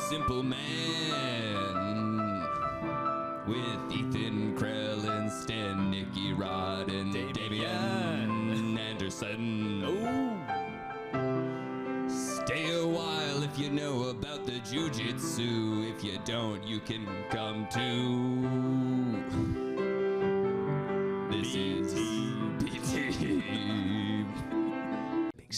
Simple Man with Ethan Crelinsten, Nicky Rod, and Damien Anderson. Oh, stay a while if you know about the jiu-jitsu. If you don't, you can come too. This is BT.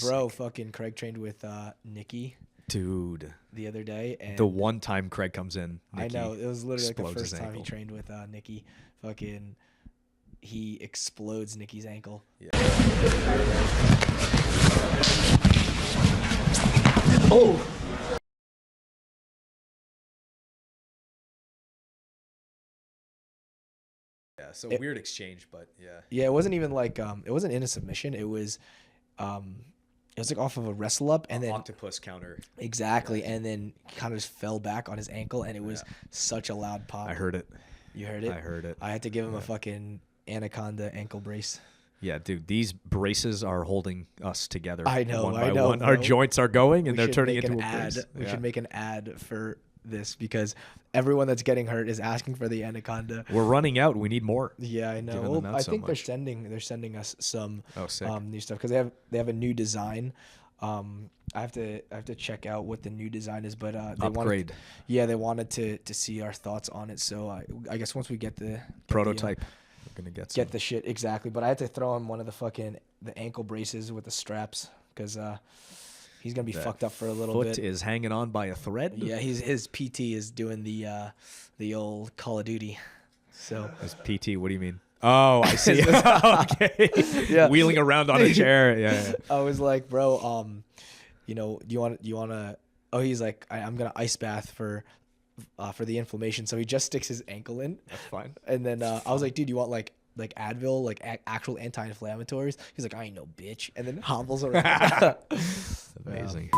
Bro, fucking Craig trained with Nicky. Dude, the other day, and the one time Craig comes in, Nicky I know it was literally like the first time ankle. he trained with Nicky. Fucking, he explodes Nicky's ankle. Yeah. Oh. Yeah, so weird exchange, but yeah. Yeah, it wasn't even like it wasn't in a submission. It was like off of a wrestle up and then octopus counter. Exactly, yeah. And then kind of just fell back on his ankle, and it was such a loud pop. I heard it. You heard it? I heard it. I had to give him a fucking anaconda ankle brace. Yeah, dude, these braces are holding us together. I know, one I by know. one. Our joints are going, and they're turning into an a ad. brace. We should make an ad for this because everyone that's getting hurt is asking for the anaconda. We're running out. We need more. Yeah, I know. Well, I think they're sending us some new stuff because they have a new design. I have to check out what the new design is, but they wanted to see our thoughts on it. So I guess once we get the prototype, we're gonna get the shit exactly. But I had to throw him one of the ankle braces with the straps because he's gonna be fucked up for a little bit. Foot is hanging on by a thread. Yeah, his PT is doing the old Call of Duty. So his PT, what do you mean? Oh, I see. Okay. Yeah. Wheeling around on a chair. Yeah. I was like, bro, do you want to? Oh, he's like, I'm gonna ice bath for the inflammation. So he just sticks his ankle in. That's fine. And then I was like, dude, you want like Advil, like actual anti-inflammatories? He's like, I ain't no bitch. And then hobbles around. Amazing.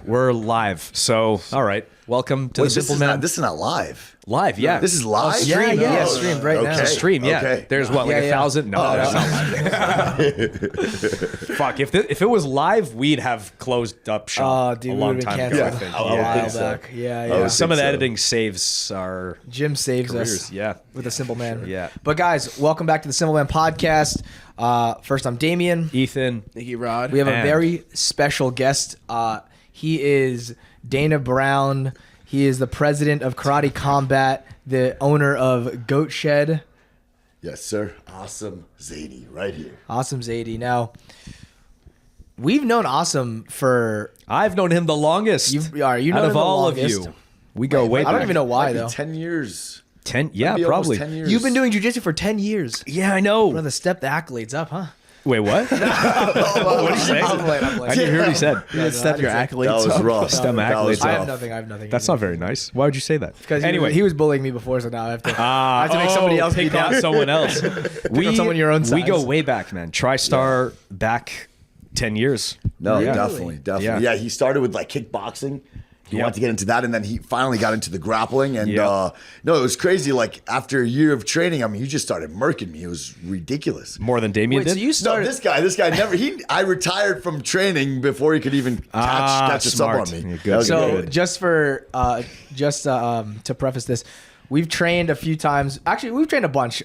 We're live. So, all right. Welcome to the Simple Man. This is not live. Live, yeah. This is live? Yeah, streamed right now. It's a stream, yeah. Okay. There's what, like 1,000? No, that's not live. Fuck, if it was live, we'd have closed up shop a long time ago, I think. A while back. Yeah. Some of the editing saves our Jim saves careers. us. Yeah. With the Simple Man. Sure. Yeah. But guys, welcome back to the Simple Man podcast. First, I'm Damien. Ethan. Nicky Rod. We have a very special guest. He is Dana Brown. He is the president of Karate Combat, the owner of Goat Shed. Yes, sir. Asim Zaidi, right here. Asim Zaidi. Now, we've known Asim for... I've known him the longest. You know out of all of you. We go way back. I don't even know why, though. 10 years. 10? Yeah, probably. 10 years. You've been doing jiu-jitsu for 10 years. Yeah, I know. Brother, step the accolades up, huh? Wait, what? What did you say? I'm playing. I didn't hear what he said. Step your accolades. That was rough. Stem accolades. I have nothing. That's not very nice. Why would you say that? Because anyway, he was bullying me before, so now I have to make somebody else pick on someone else. someone your own size. We go way back, man. TriStar back 10 years. No, Really? definitely. Yeah. Yeah, he started with like kickboxing. He wanted to get into that, and then he finally got into the grappling. And no, it was crazy. Like after a year of training, I mean, you just started murking me. It was ridiculous. More than Damien did? So you started... No, this guy never. I retired from training before he could even catch us up on me. Good. So just to preface this, we've trained a few times. Actually, we've trained a bunch.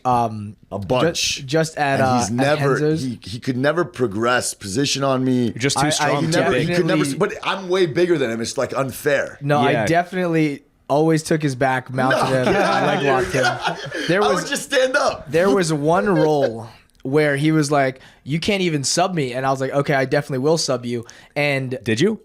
Just at and he's never. Henzo's. He could never progress position on me. You're just too strong. He could never. But I'm way bigger than him. It's like unfair. No, Yeah. I definitely always took his back, mounted him, leg locked him. I would just stand up. There was one roll where he was like, "You can't even sub me," and I was like, "Okay, I definitely will sub you." And Did you?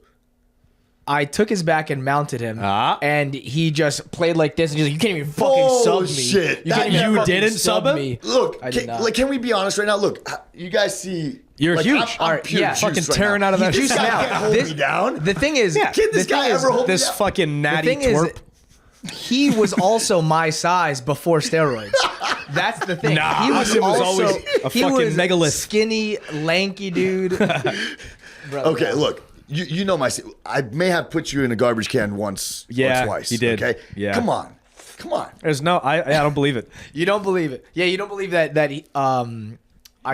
I took his back and mounted him, and he just played like this, and he's like, "You can't even fucking sub me. Bullshit. You didn't sub him? me." Look, I did not. can we be honest right now? Look, you guys see. You're like, huge. I'm pure juice fucking right tearing now. out of that. This Juice guy now. can't hold me down. The thing is, Can this guy ever hold me This down? fucking natty the thing twerp. is, he was also my size before steroids. That's the thing. Nah, he was Asim was also always a he fucking was megalith. skinny, lanky dude. Okay, look. You know my. I may have put you in a garbage can once or twice. you did. Okay. Yeah. Come on. There's no. I don't believe it. You don't believe it. Yeah, you don't believe that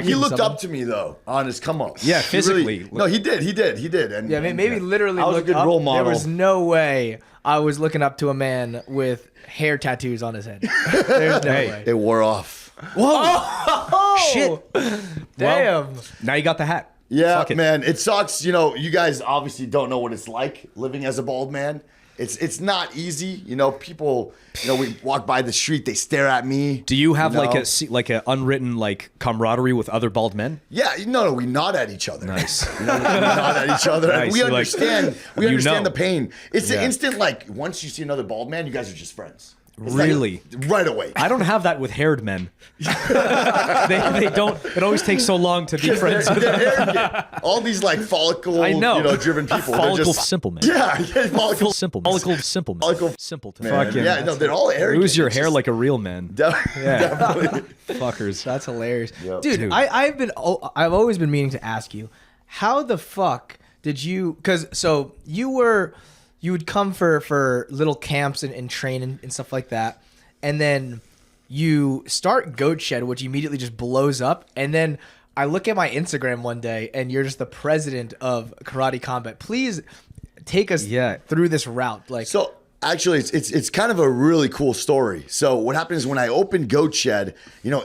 He looked up to me though on his come up. Yeah, physically. He did. And yeah, maybe literally. I was a good role model. There was no way I was looking up to a man with hair tattoos on his head. There's no way. It wore off. Whoa! Oh, shit! Damn. Well, now you got the hat. Yeah, man, it sucks. You know, you guys obviously don't know what it's like living as a bald man. It's not easy. You know, people, we walk by the street, they stare at me. Do you have like a unwritten like camaraderie with other bald men? Yeah, no, we nod at each other. Nice. We nod at each other. Nice. We understand. We understand the pain. It's an instant, like, once you see another bald man, you guys are just friends. It's really? Like, right away. I don't have that with haired men. they don't. It always takes so long to be friends with them. All these like follicle, driven people. Follicle simple men. Yeah, follicle simple men. Follicle simple men. Follicle simple man. Fucking, yeah, no, they're all arrogant. Lose your hair like a real man. Definitely. Fuckers. That's hilarious. Yep. Dude, I've always been meaning to ask you, how the fuck did you, because so you would come for little camps and train and stuff like that. And then you start Goat Shed, which immediately just blows up. And then I look at my Instagram one day and you're just the president of Karate Combat. Please take us through this route. So actually, it's kind of a really cool story. So what happened is when I opened Goat Shed,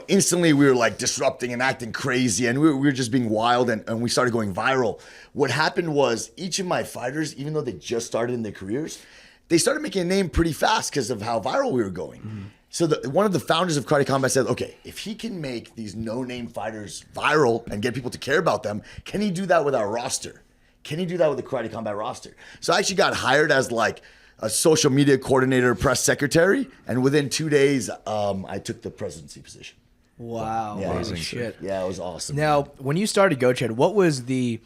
instantly we were like disrupting and acting crazy, and we were just being wild, and we started going viral. What happened was each of my fighters, even though they just started in their careers, they started making a name pretty fast because of how viral we were going. Mm-hmm. So one of the founders of Karate Combat said, okay, if he can make these no-name fighters viral and get people to care about them, can he do that with our roster? Can he do that with the Karate Combat roster? So I actually got hired as like a social media coordinator, press secretary, and within 2 days, I took the presidency position. Wow. Yeah, amazing shit. Yeah, it was awesome. Now, when you started Goat Shed, what was the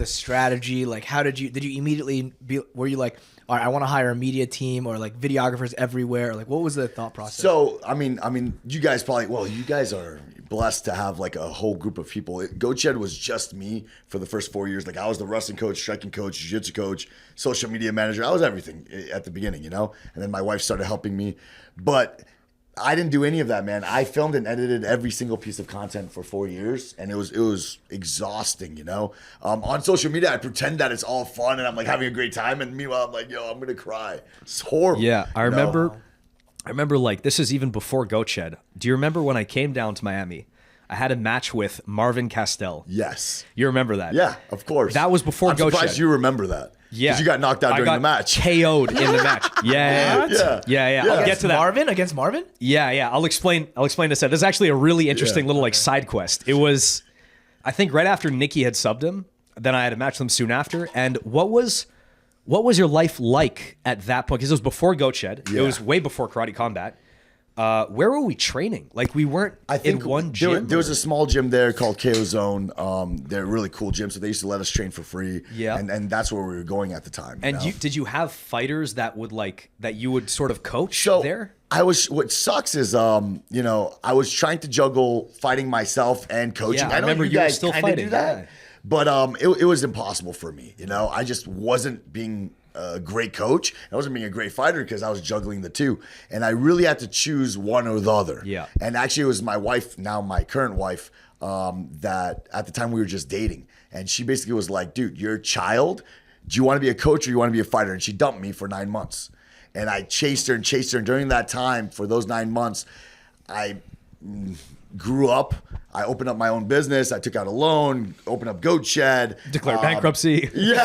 strategy? Like, how did you immediately were you like, all right, I want to hire a media team or like videographers everywhere? Or like, what was the thought process? So, I mean, you guys you guys are blessed to have like a whole group of people. Goat Shed was just me for the first 4 years. Like, I was the wrestling coach, striking coach, jiu-jitsu coach, social media manager. I was everything at the beginning, and then my wife started helping me. But I didn't do any of that, man. I filmed and edited every single piece of content for 4 years, and it was exhausting, On social media, I pretend that it's all fun and I'm like having a great time, and meanwhile I'm like, I'm gonna cry. It's horrible. Yeah, I remember like, this is even before Goat Shed. Do you remember when I came down to Miami? I had a match with Marvin Castell. Yes. You remember that? Yeah, of course. That was before Goat Shed. I'm surprised you remember that. Yeah. Because you got knocked out during the match. KO'd in the match. Yeah. I'll get to that. Against Marvin? Yeah. I'll explain this. This is actually a really interesting little like side quest. It was, I think, right after Nicky had subbed him. Then I had a match with him soon after. And what was your life like at that point? Because it was before Goat Shed. Yeah. It was way before Karate Combat. Where were we training? Like, we weren't in one gym. There was a small gym there called KO Zone. They're a really cool gym, so they used to let us train for free. Yeah, and that's where we were going at the time. And did you have fighters that you would sort of coach there? What sucks is, I was trying to juggle fighting myself and coaching. Yeah, I remember you guys still fighting. Do that, yeah. But it was impossible for me. I just wasn't being a great coach. I wasn't being a great fighter because I was juggling the two, and I really had to choose one or the other. Yeah. And actually, it was my wife, now my current wife, that at the time we were just dating, and she basically was like, "Dude, you're a child. Do you want to be a coach or you want to be a fighter?" And she dumped me for 9 months, and I chased her, and during that time, for those 9 months, I grew up. I opened up my own business. I took out a loan, opened up Goat Shed. Declared bankruptcy. Yeah.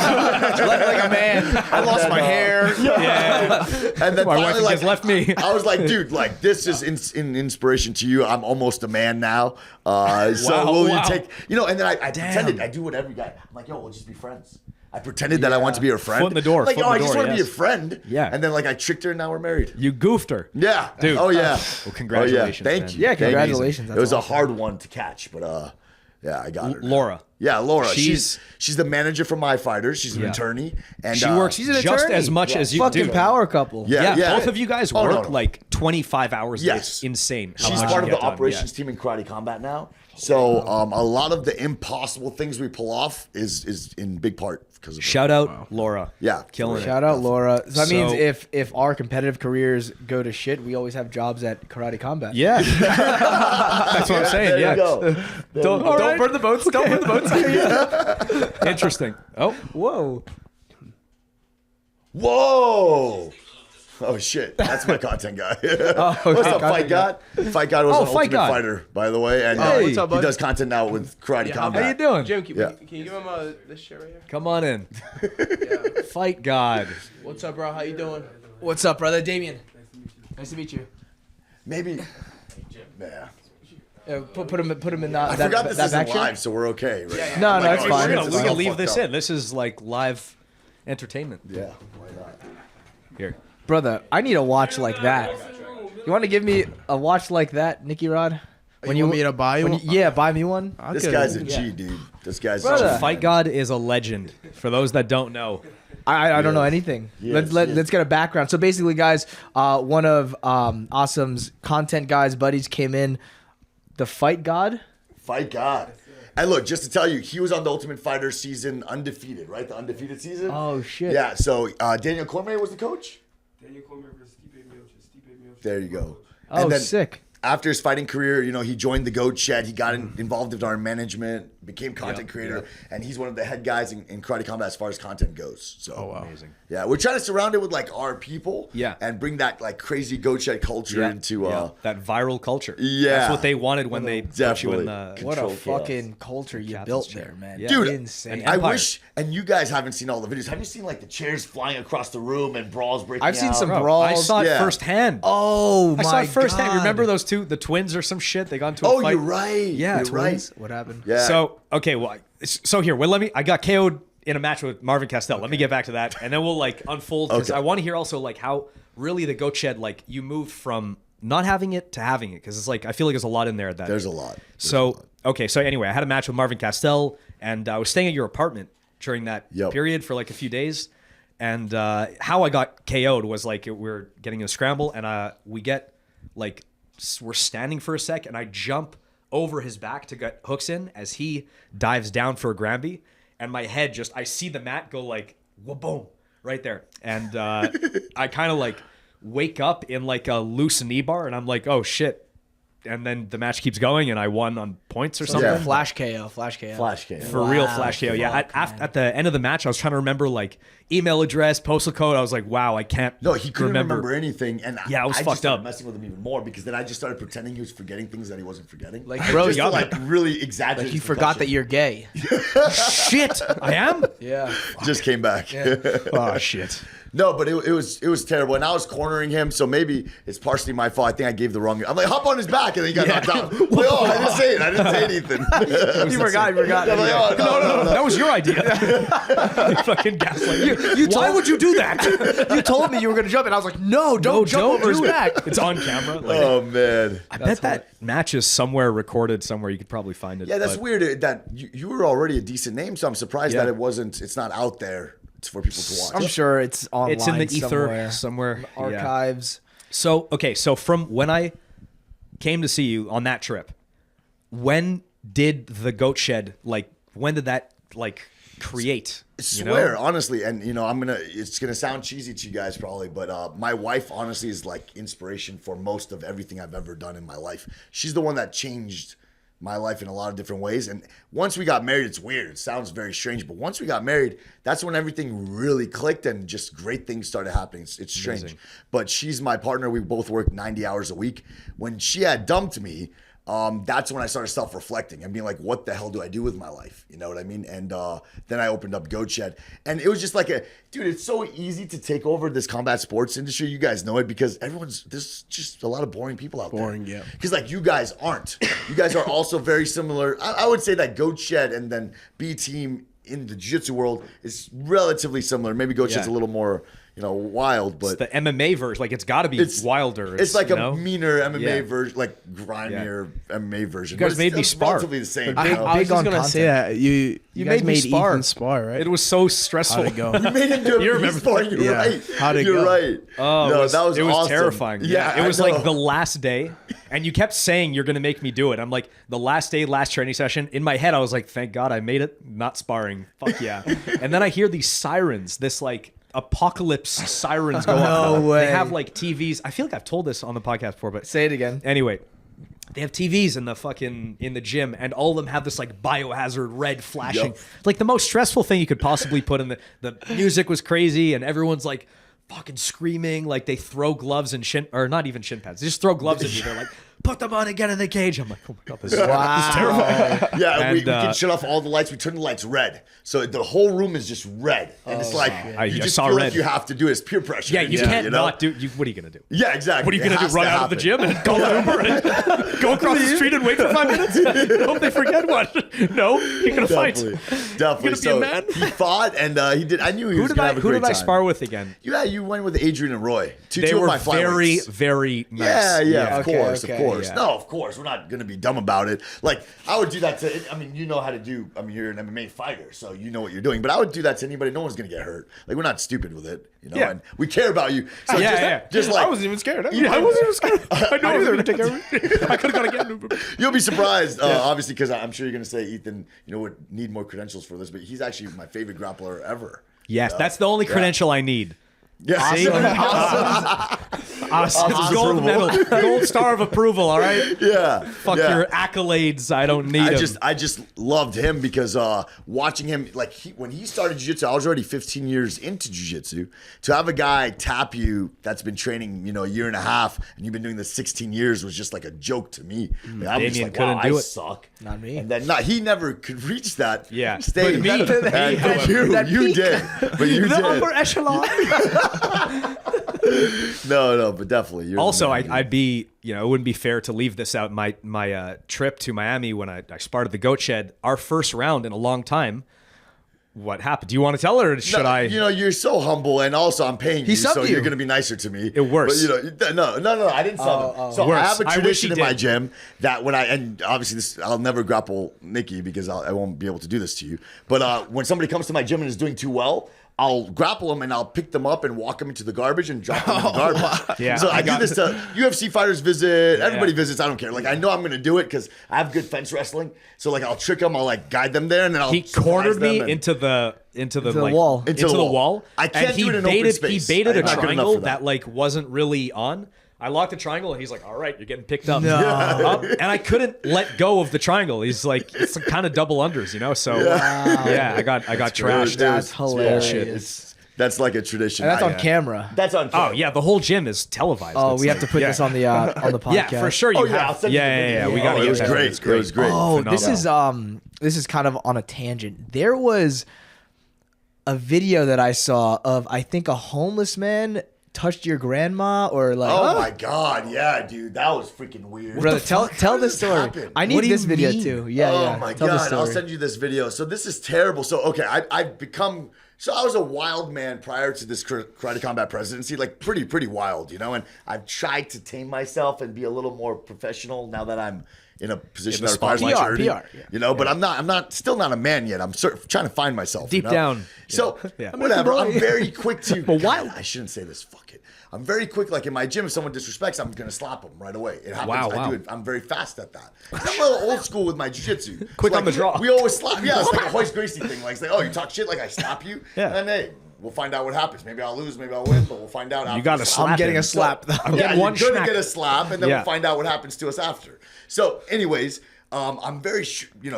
like a man. I lost my hair. Yeah. And then my wife has left me. I was like, dude, like, this is in inspiration to you. I'm almost a man now. So will you take, and then I pretended. I do what every guy. I'm like, yo, we'll just be friends. I pretended that I want to be her friend. Foot in the door. Like, I just want to be a friend. Yeah. And then, like, I tricked her, and now we're married. You goofed her. Yeah. Dude. Oh, yeah. Well, congratulations. Thank you. Yeah, congratulations. It was a hard one to catch, but, yeah, I got her. Laura. Yeah, Laura. She's the manager for My Fighters. She's an attorney, and she works just as much as you do. Fucking power couple. Yeah. Both of you guys work like 25 hours. Yes, it's insane. She's part of the operations team in Karate Combat now. So a lot of the impossible things we pull off is in big part because of Shout out Laura. Yeah, killing it. Shout out Laura. So that means if our competitive careers go to shit, we always have jobs at Karate Combat. Yeah, that's what I'm saying. There Yeah, you go. Don't burn the boats. Don't burn the boats. Interesting. Oh, whoa. Oh shit, that's my content guy. Okay. What's up, Fight God? Fight God was an Ultimate God. Fighter, by the way, and what's up, bud? he does content now with Karate Combat. how you doing? Jim, can you give him this shit right here? Come on in. Fight God. What's up, bro? How you doing? What's up, brother? Damien. Nice to meet you. Maybe. Yeah. Put him in that. I forgot this that isn't back live, so we're okay. Right? Yeah. No, it's oh, fine. We can leave this in. This is like live entertainment. Yeah. Why not? Here. Brother, I need a watch like that. You want to give me a watch like that, Nicky Rod? When you want me to buy you one? Yeah, buy me one. This guy's a G, dude. This guy's Brother. a G. Fight God is a legend. For those that don't know. I don't know anything. Yes, Let's get a background. So basically, guys, one of Asim's content guys, buddies, came in. The Fight God. Fight God. And look, just to tell you, he was on the Ultimate Fighter season undefeated, right? The undefeated season. Oh shit. Yeah. So Daniel Cormier was the coach. Daniel Cormier versus Stipe Miocic. There you go. Oh, and then sick. After his fighting career, he joined the Goat Shed. He got involved in our management, became content creator, and he's one of the head guys in Karate Combat as far as content goes. So, Amazing. Yeah, we're trying to surround it with like our people, Yeah. and bring that like crazy Goat Shed culture into that viral culture. Yeah. That's what they wanted when they put you in the What a Control chaos. fucking culture you built there, man. Yeah. Dude, insane. I Empire. wish, and you guys haven't seen all the videos. Have you seen like the chairs flying across the room and brawls breaking I've seen out? some Bro, brawls. I saw it Yeah. firsthand. Oh my I saw it firsthand. God. Remember those two, the twins or some shit? They got into a Oh, fight. you're right. Yeah, you're right. Twins? What happened? Yeah. So okay, well, I got KO'd in a match with Marvin Castell. Let me get back to that, and then we'll like unfold because Okay. I want to hear also like how really the Goat Shed like you moved from not having it to having it because it's like I feel like there's a lot in there that There's a lot. So anyway, I had a match with Marvin Castell, and I was staying at your apartment during that Yep. period for like a few days. And how I got KO'd was like we're getting in a scramble, and we're standing for a sec, and I jump over his back to get hooks in as he dives down for a Granby, and my head I see the mat go like boom right there, and I kind of like wake up in like a loose knee bar, and I'm like, oh shit. And then the match keeps going, and I won on points or something. Yeah. Flash KO. Flash cam. For real, Flash KO. Yeah, at the end of the match, I was trying to remember like email address, postal code. I was like, wow, I can't. No, he couldn't remember anything, and Yeah, I was just fucked started up. messing with him even more because then I just started pretending he was forgetting things that he wasn't forgetting. Like, bro, just you to, like really exaggerate. Like you his forgot that percussion. you're gay. Shit, I am. Yeah. Just came back. Oh shit. No, but it was terrible, and I was cornering him, so maybe it's partially my fault. I think I gave the wrong. I'm like, hop on his back, and then he got knocked out. Like, oh, I didn't say it. I didn't say anything. You forgot. I'm like, oh, no. That was your idea. You fucking gaslight. Why would you do that? You told me you were gonna jump, and I was like, no, don't jump over his do it. back. It's on camera. Like, Oh man. I bet that match is somewhere recorded somewhere. You could probably find it. Yeah, that's but- weird that you were already a decent name, so I'm surprised Yeah. that it's not out there for people to watch. I'm sure it's online. It's in the ether somewhere. Yeah. Archives. So from when I came to see you on that trip, when did the Goat Shed when did that create? I swear, honestly, and it's gonna sound cheesy to you guys probably, but my wife honestly is like inspiration for most of everything I've ever done in my life. She's the one that changed my life in a lot of different ways. And once we got married, it's weird. It sounds very strange, but once we got married, that's when everything really clicked and just great things started happening. It's strange. Amazing. But she's my partner. We both work 90 hours a week. When she had dumped me, that's when I started self-reflecting and being like, what the hell do I do with my life? You know what I mean? And then I opened up Goat Shed. And it was just like dude, it's so easy to take over this combat sports industry. You guys know it because there's just a lot of boring people out there. Boring, yeah. Because you guys aren't. You guys are also very similar. I would say that Goat Shed and then B Team in the jiu-jitsu world is relatively similar. Maybe Goat Shed's a little more, wild. But it's the MMA version. Like it's got to be wilder. It's like a meaner MMA version, like grimier MMA version. You guys made me spar. Relatively the same. I was just gonna say that you guys made Ethan spar, right? It was so stressful. How'd it go? We made him do it. You're right. How'd it You're go? right. Oh, no, it was awesome. terrifying. Yeah, it was like the last day, and you kept saying you're gonna make me do it. I'm like, the last day, last training session. In my head, I was like, thank God I made it. Not sparring. Fuck yeah. And then I hear these sirens. This like apocalypse sirens go off. No way. They have like TVs. I feel like I've told this on the podcast before, but say it again. Anyway. They have TVs in the gym, and all of them have this like biohazard red flashing. Yep. Like the most stressful thing you could possibly put in. The music was crazy, and everyone's like fucking screaming. Like they throw gloves and not even shin pads. They just throw gloves at you. They're like, put them on and get in the cage. I'm like, oh my God, this is terrifying. Yeah, and we can shut off all the lights. We turn the lights red, so the whole room is just red, and it's like you just feel like you have to do it. It's peer pressure. Yeah, you can't not do. What are you gonna do? Yeah, exactly. What are you gonna do? Run out of the gym and call an Uber and go across the street and wait for 5 minutes? Hope they forget what? No, you're gonna fight. Definitely. You're gonna be a man. He fought, and he did. I knew he was gonna have a great time. Who did I spar with again? Yeah, you went with Adrian and Roy. They were very, very nice. Yeah. Of course. Yeah. No, of course. We're not going to be dumb about it. Like, I would do that to, you know how to do, you're an MMA fighter, so you know what you're doing. But I would do that to anybody. No one's going to get hurt. Like, we're not stupid with it, and we care about you. So just like, I wasn't even scared. I wasn't even scared. I know I was going to take care of it. I could have gone again. You'll be surprised, obviously, because I'm sure you're going to say Ethan, would need more credentials for this, but he's actually my favorite grappler ever. Yes, that's the only credential I need. Yeah. Awesome. Gold medal, gold star of approval. All right. Yeah. Fuck your accolades. I don't need them. I just loved him because watching him, like when he started jiu-jitsu, I was already 15 years into jiu-jitsu. To have a guy tap you that's been training, a year and a half, and you've been doing this 16 years was just like a joke to me. I was just like, wow, I suck. Not me. And then he never could reach that stage. But you did. But you did. The upper echelon. No, but definitely. Also, I'd be, it wouldn't be fair to leave this out. My trip to Miami when I sparred at the Goat Shed, our first round in a long time. What happened? Do you want to tell her, or should I? You're so humble, and also I'm paying you, so you're going to be nicer to me. It works. But, no, I didn't sub him. So I have a tradition in my gym that and obviously I'll never grapple Nicky because I won't be able to do this to you. But when somebody comes to my gym and is doing too well, I'll grapple them and I'll pick them up and walk them into the garbage and drop them in the garbage. Wow. Yeah, so I do this to UFC fighters visit. Everybody visits. I don't care. Like I know I'm going to do it because I have good fence wrestling. So like I'll trick them. I'll like guide them there and then He cornered me into the wall. Into the wall. I can't do it in open space. He baited a triangle that like wasn't really on. I locked the triangle and he's like, all right, you're getting picked up. No. And I couldn't let go of the triangle. He's like, it's kind of double unders, So I got trashed. That's hilarious. That's like a tradition. And that's on camera. That's on camera. Oh yeah, the whole gym is televised. Oh, we have to put this on the podcast. Yeah, for sure. We got to. It was great. It was great. Oh, this is kind of on a tangent. There was a video that I saw of I think a homeless man touched your grandma or like. Oh my God, yeah, dude, that was freaking weird. Brother, tell the story. Happen? I need this video too. Yeah, oh my God, I'll send you this video. So this is terrible. So okay, I've become. So I was a wild man prior to this Karate Combat presidency, like pretty wild, and I've tried to tame myself and be a little more professional now that I'm in a position that requires maturity. But I'm still not a man yet. I'm trying to find myself deep down. So whatever. I'm very quick to. But why? I shouldn't say this. Fuck it. I'm very quick. Like in my gym, if someone disrespects, I'm gonna slap them right away. It happens. Wow. I do it. I'm very fast at that. I'm a little old school with my jiu-jitsu. Quick on the draw. We always slap. Yeah, it's like a Hoist Gracie thing. Like, oh, you talk shit, like I slap you. Yeah. And then we'll find out what happens. Maybe I'll lose, maybe I'll win, but we'll find out. You got a slap. I'm getting a slap. I'm getting one you're gonna get a slap, and then we'll find out what happens to us after. So, anyways, I'm very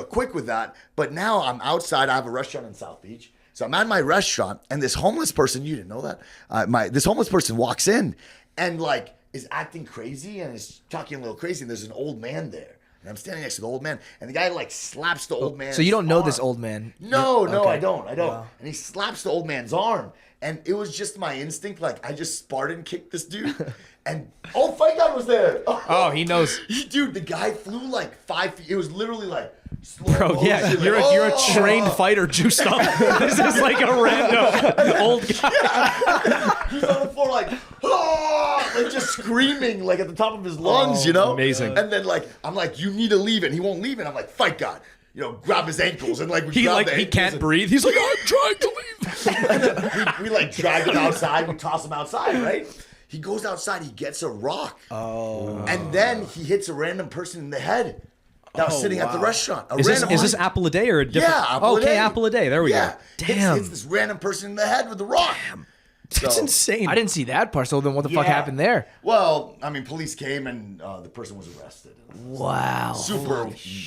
quick with that. But now I'm outside. I have a restaurant in South Beach. So I'm at my restaurant, and this homeless person, you didn't know that? This homeless person walks in and like is acting crazy and is talking a little crazy, and there's an old man there. And I'm standing next to the old man, and the guy like slaps the old man's So you don't know arm. this old man? No, okay. I don't. Wow. And he slaps the old man's arm. And it was just my instinct. Like, I just Spartan kicked this dude. And, Fight God was there. Oh, he knows. Dude, the guy flew like 5 feet. It was literally like, slow Bro, motion, yeah, like, you're a trained fighter juiced up. This is like a random old guy. He's on the floor like just screaming like at the top of his lungs, you know? Amazing. And then like, I'm like, you need to leave it. And he won't leave it. I'm like, Fight God. Grab his ankles and like we grab the he ankles can't and, breathe. He's like, I'm trying to leave. and then we like drag him outside. We toss him outside, right? He goes outside. He gets a rock. And then he hits a random person in the head that was sitting at the restaurant. Is this apple a day or a different? Yeah, apple a day. Apple a day. There we go. Damn. Hits this random person in the head with the rock. That's insane. I didn't see that part. So then what the fuck happened there? Well, I mean, police came and the person was arrested. Wow. Super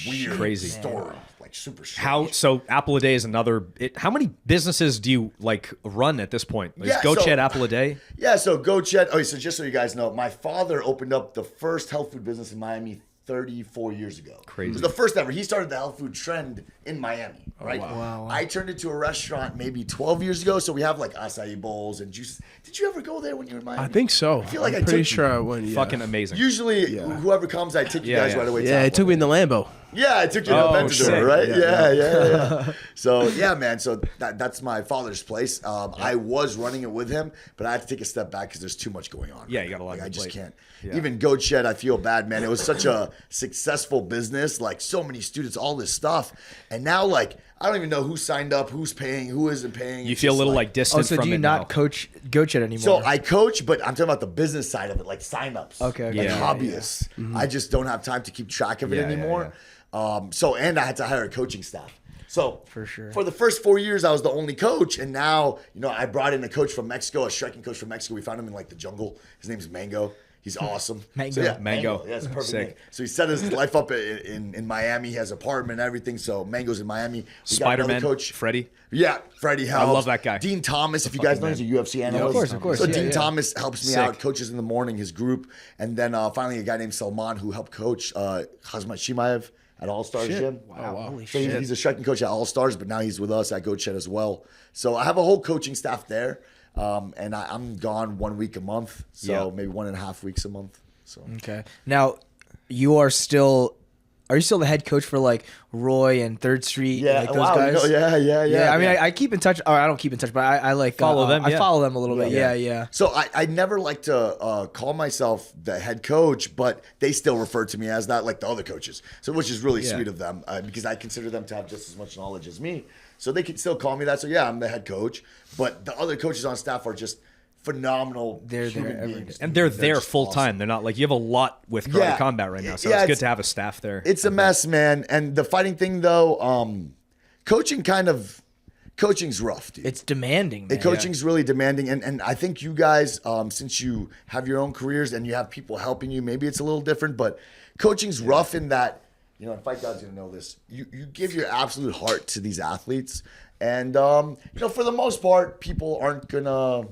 weird, crazy story. Like super strange. So Apple a Day is another. How many businesses do you like run at this point? Is Yeah, GoChed Apple a Day? Yeah, so GoChed. Oh, so just so you guys know, my father opened up the first health food business in Miami 34 years ago. Crazy. It was the first ever. He started the health food trend in Miami, right? Wow. I turned it to a restaurant maybe 12 years ago, so we have like acai bowls and juices. Did you ever go there when you were in Miami? I think so. I feel like I'm pretty sure I went. Yeah. Fucking amazing. Usually, whoever comes, I take you guys right away. Yeah, it took me in the Lambo. Yeah, I took you to Aventador, sick. right? Yeah. So, yeah, man. So that's my father's place. I was running it with him, but I had to take a step back because there's too much going on. Yeah, you got a lot Like, on I your just plate. can't. Yeah. Even GoChed, I feel bad, man. It was such a successful business, like so many students, all this stuff. And now, like, I don't even know who signed up, who's paying, who isn't paying. You It's feel a just little like distant So from do you it not now. coach GoChed anymore? So I coach, but I'm talking about the business side of it, like signups. Okay. Like Yeah. hobbyists. I just don't have time to keep track of it Yeah, anymore. And I had to hire a coaching staff. So For sure. for the first 4 years, I was the only coach. And now, I brought in a coach from Mexico, a striking coach from Mexico. We found him in like the jungle. His name's Mango. He's awesome. Mango. So, yeah, Mango. Yeah, it's a perfect Sick. name. So he set his life up in Miami. He has an apartment and everything. So Mango's in Miami. We got another Spider-Man, coach. Freddie. Yeah, Freddie helps. love that guy. Dean Thomas, if you guys know, he's a UFC analyst. of course. So Yeah, Dean yeah. Thomas helps me Sick. out, coaches in the morning, his group. And then finally a guy named Salman who helped coach Hazmat Shimaev at All Stars Gym. Wow. Holy So shit. he's a striking coach at All Stars, but now he's with us at GoChed as well. So I have a whole coaching staff there. And I'm gone 1 week a month. So maybe 1.5 weeks a month. So Okay. Now, are you still the head coach for like Roy and Third Street? yeah, and, like, wow, those guys? yeah. I mean, I keep in touch. Or I don't keep in touch, but I like Follow them, I yeah. follow them a little bit. Yeah. So I never like to call myself the head coach, but they still refer to me as that, like the other coaches. So which is really sweet of them because I consider them to have just as much knowledge as me. So they can still call me that. So yeah, I'm the head coach, but the other coaches on staff are just phenomenal. They're there human every beings. day. And they're there just full awesome. time. They're not like you have a lot with karate Yeah. combat right now, so Yeah, it's good it's- to have a staff there. It's a mess, man. And the fighting thing, though, coaching's rough, dude. It's demanding, man. Coaching's really demanding, and I think you guys, since you have your own careers and you have people helping you, maybe it's a little different. But coaching's rough in that, and Fight God's gonna know this. You give your absolute heart to these athletes, and for the most part, people aren't gonna.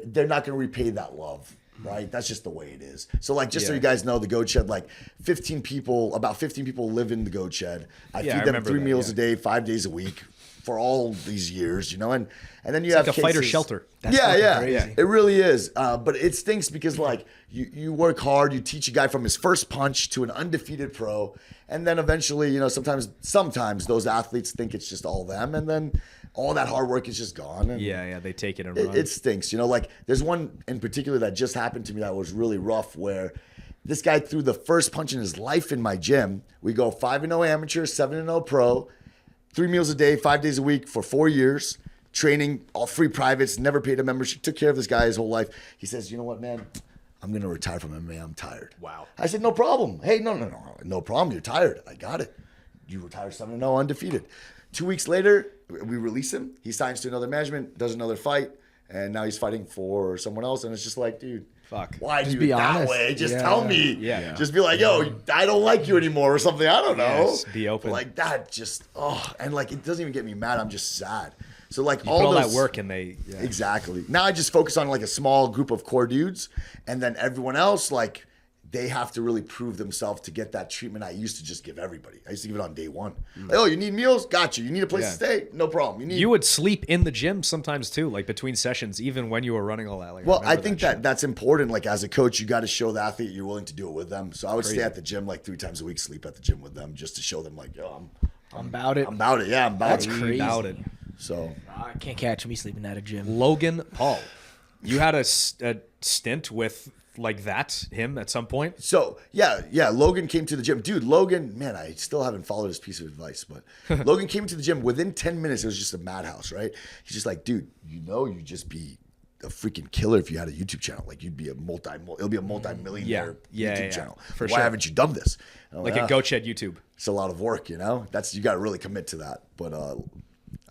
They're not gonna repay that love. Right, that's just the way it is. So, like, just so you guys know, the GoChed, like, about 15 people live in the GoChed. I feed them remember 3 that, meals a day, 5 days a week for all these years, and then you have like a fighter cases- shelter. Yeah, crazy. it really is. But it stinks because like you work hard, you teach a guy from his first punch to an undefeated pro, and then eventually, sometimes those athletes think it's just all them, and then all that hard work is just gone. And Yeah, they take it and it, run. it stinks. Like there's one in particular that just happened to me that was really rough where this guy threw the first punch in his life in my gym. We go 5-0 amateur, 7-0 pro, 3 meals a day, 5 days a week for 4 years, training, all free privates, never paid a membership, took care of this guy his whole life. He says, you know what, man? I'm going to retire from MMA. I'm tired. Wow. I said, no problem. Hey, no problem. You're tired. I got it. You retire 7-0 undefeated. 2 weeks later, we release him. He signs to another management, does another fight, and now he's fighting for someone else. And it's just like, dude, Fuck. why do be it that honest. way? Just Yeah. tell me. Yeah. Just be like, yo, I don't like you anymore or something. I don't know. Yes, be open. But like that just, and like it doesn't even get me mad. I'm just sad. So like You put all that those- work and they. Exactly. Now I just focus on like a small group of core dudes, and then everyone else like they have to really prove themselves to get that treatment I used to just give everybody. I used to give it on day one. Like, oh, you need meals? Got you. You need a place to stay? No problem. You would sleep in the gym sometimes too, like between sessions, even when you were running all that. Like, well, I think that's important. Like as a coach, you got to show the athlete you're willing to do it with them. So I would stay at the gym like 3 times a week, sleep at the gym with them just to show them like, yo, I'm about it. I'm about it. Yeah, I'm about it. That's crazy. About it. So I can't catch me sleeping at a gym. Logan Paul, you had a stint with like him at some point. So yeah. Logan came to the gym, dude. Logan, man, I still haven't followed his piece of advice, but Logan came to the gym within 10 minutes. It was just a madhouse, right? He's just like, dude, you'd just be a freaking killer if you had a YouTube channel. Like you'd be it'll be a multi-millionaire YouTube channel. Why haven't you done this? Like a GoChed YouTube. It's a lot of work, you got to really commit to that. But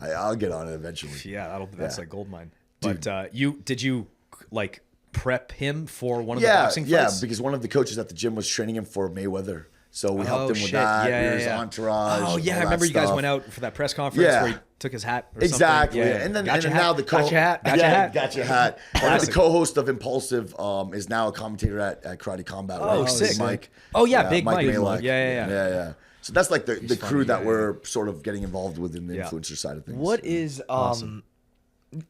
I'll get on it eventually. Yeah, that's like gold mine. Dude. But did you like prep him for one of the boxing fights? Yeah, because one of the coaches at the gym was training him forMayweather. So we helped him with that. His entourage. Oh yeah, I remember you guys went out for that press conference where he took his hat. Or exactly. Something. Yeah. And then now the Gotcha hat. And the co-host of Impulsive is now a commentator at Karate Combat. Oh, right? sick. Mike. Oh yeah, big Mike. Malek. Yeah. So that's like the crew that we're sort of getting involved with in the influencer side of things. What is awesome.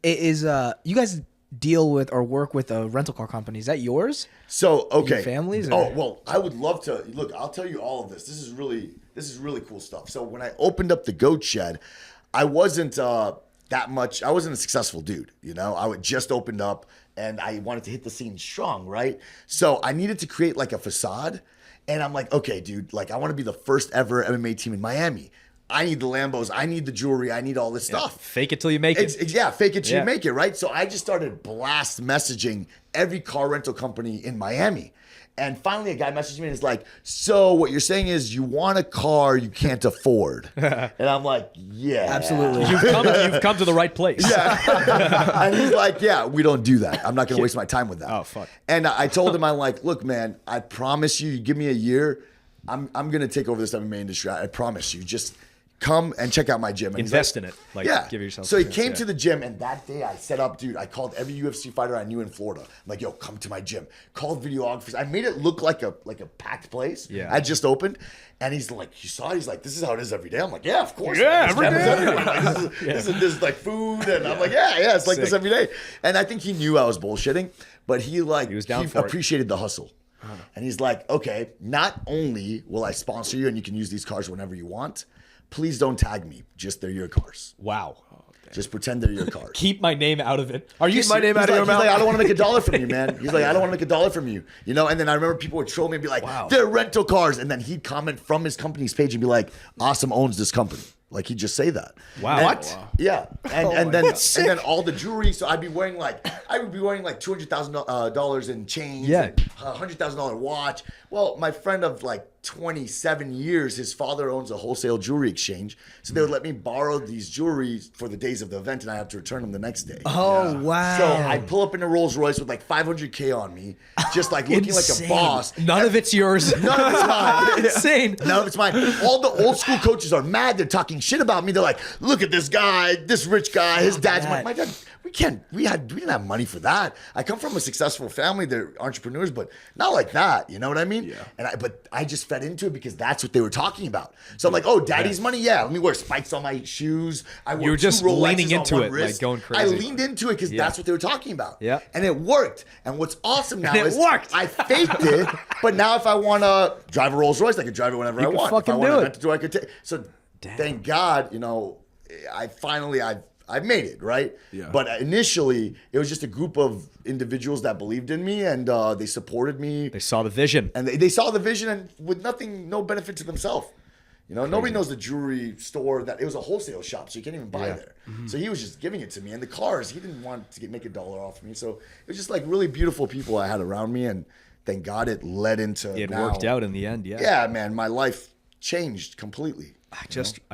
You guys deal with or work with a rental car company? Is that yours? So okay, your families? Or? Oh well, I would love to look. I'll tell you all of this. This is really cool stuff. So when I opened up the Goat Shed, I wasn't that much. I wasn't a successful dude. I would just opened up and I wanted to hit the scene strong, right? So I needed to create like a facade, and I'm like, okay, dude, like I want to be the first ever MMA team in Miami. I need the Lambos. I need the jewelry. I need all this stuff. Fake it till you make it. Fake it till you make it, right? So I just started blast messaging every car rental company in Miami. And finally, a guy messaged me and is like, so what you're saying is you want a car you can't afford. And I'm like, yeah. Absolutely. You've come to the right place. Yeah. And he's like, yeah, we don't do that. I'm not going to waste my time with that. Oh, fuck. And I told him, I'm like, look, man, I promise you give me a year. I'm going to take over this MMA industry. I promise you. Just come and check out my gym. And invest in it. Like, give yourself. So he came to the gym, and that day I set up, dude. I called every UFC fighter I knew in Florida. I'm like, yo, come to my gym. Called videographers. I made it look like a packed place. Yeah. I just opened, and he's like, you saw it? He's like, this is how it is every day. I'm like, yeah, of course. Yeah, every day. Like, this is like food, and I'm like, yeah, it's like this every day. And I think he knew I was bullshitting, but he appreciated the hustle. And he's like, okay, not only will I sponsor you and you can use these cars whenever you want, please don't tag me. Just they're your cars. Wow. Just pretend they're your cars. Keep my name out of it. Are you my name out of your mouth? He's like, I don't want to make $1 from you, man. He's like, I don't want to make $1 from you. And then I remember people would troll me and be like, they're rental cars. And then he'd comment from his company's page and be like, Asim owns this company. Like he'd just say that. Wow. And, what? Yeah. And then all the jewelry. So I would be wearing like $200,000 in chains. Yeah. $100,000 watch. Well, my friend of like 27 years, his father owns a wholesale jewelry exchange. So they would let me borrow these jewelry for the days of the event, and I have to return them the next day. Oh, wow. So I pull up in a Rolls Royce with like $500K on me, just like looking like a boss. None of it's yours. None of it's mine. Insane. None of it's mine. All the old school coaches are mad. They're talking shit about me. They're like, look at this guy, this rich guy. His dad's my dad. We didn't have money for that. I come from a successful family. They're entrepreneurs, but not like that. You know what I mean? Yeah. But I just fed into it because that's what they were talking about. So I'm like, oh, daddy's money? Yeah, let me wear spikes on my shoes. You were just leaning into it, like going crazy. I leaned into it because that's what they were talking about. Yeah. And it worked. And what's awesome now is I faked it, but now if I want to drive a Rolls Royce, I can drive it whenever I want. Fucking if I do want to, I could take. So thank God, I've made it, right? Yeah. But initially, it was just a group of individuals that believed in me and they supported me. They saw the vision. And they saw the vision and with no benefit to themselves. Nobody knows the jewelry store that it was a wholesale shop, so you can't even buy there. Mm-hmm. So he was just giving it to me. And the cars, he didn't want to make $1 off me. So it was just like really beautiful people I had around me. And thank God it led into It worked out in the end, yeah. Yeah, man, my life changed completely. I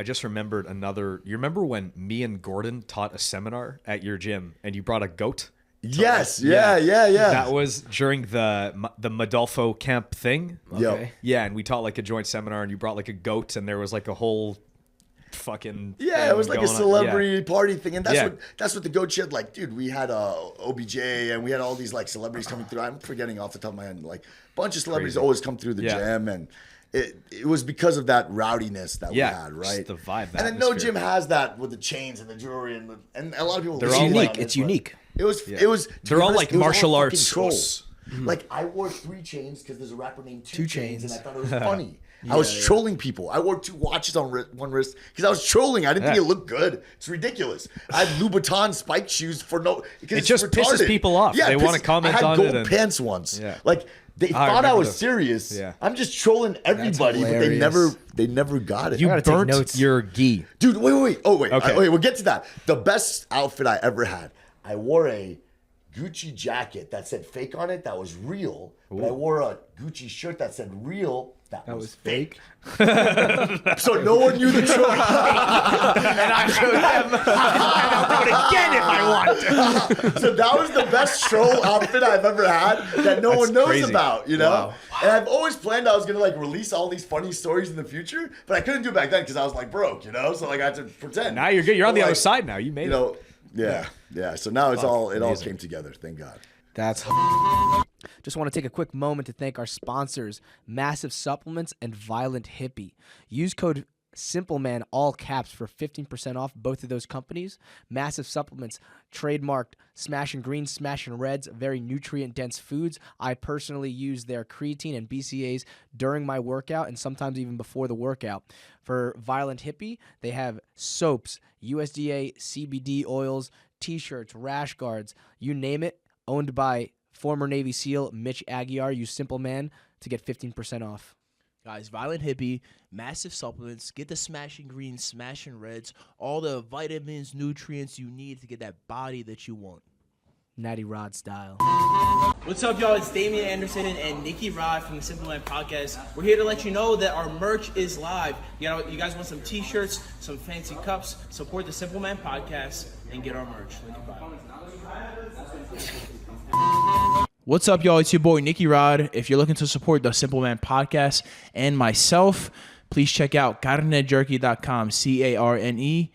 just remembered another. You remember when me and Gordon taught a seminar at your gym and you brought a goat? Yes, yeah. That was during the Modolfo camp thing. Okay. Yeah, and we taught like a joint seminar and you brought like a goat and there was like a whole fucking it was like a celebrity party thing, and that's what the Goat Shed, like, dude, we had OBJ and we had all these like celebrities coming through. I'm forgetting off the top of my head, like a bunch of celebrities always come through the gym, and it was because of that rowdiness that we had, right? The vibe, and then no gym has that with the chains and the jewelry and a lot of people. They're all unique. It's unique. It was. They're all like martial arts trolls. Like I wore 3 chains because there's a rapper named Two Chains, and I thought it was funny. I was trolling people. I wore 2 watches on one wrist because I was trolling. I didn't think it looked good. It's ridiculous. I had Louboutin spiked shoes for no. Because it just pisses people off. They want to comment on it. I had gold pants once. Like they thought I was serious. Yeah. I'm just trolling everybody, but they never got it. You burnt your gi, dude. Wait. Oh wait. Okay. We'll get to that. The best outfit I ever had. I wore a Gucci jacket that said fake on it. That was real. But I wore a Gucci shirt that said real. That was fake. So no one knew the choice. And I showed them. And I'll do it again if I want. So that was the best troll outfit I've ever had that no one knows about, you know? Wow. And I've always planned I was going to like release all these funny stories in the future, but I couldn't do it back then because I was like broke, you know? So like I had to pretend. Now you're good. You're on the other side now. You made it. Yeah. So now it all came together. Thank God. That's just want to take a quick moment to thank our sponsors, Massive Supplements and Violent Hippie. Use code SimpleMan, all caps, for 15% off both of those companies. Massive Supplements, trademarked Smashing Greens, Smashing Reds, very nutrient-dense foods. I personally use their creatine and BCAAs during my workout and sometimes even before the workout. For Violent Hippie, they have soaps, USDA CBD oils, T-shirts, rash guards, you name it. Owned by former Navy SEAL Mitch Aguiar. Use Simple Man to get 15% off. Guys, Violent Hippie, Massive Supplements, get the Smashing Greens, Smashing Reds, all the vitamins, nutrients you need to get that body that you want. Nicky Rod style. What's up, y'all? It's Damien Anderson and Nicky Rod from the Simplified podcast. We're here to let you know that our merch is live. You guys want some t-shirts, some fancy cups, support the Simple Man podcast, and get our merch. What's up, y'all? It's your boy Nicky Rod. If you're looking to support the Simple Man podcast and myself, please check out carnejerky.com, CarneJerky.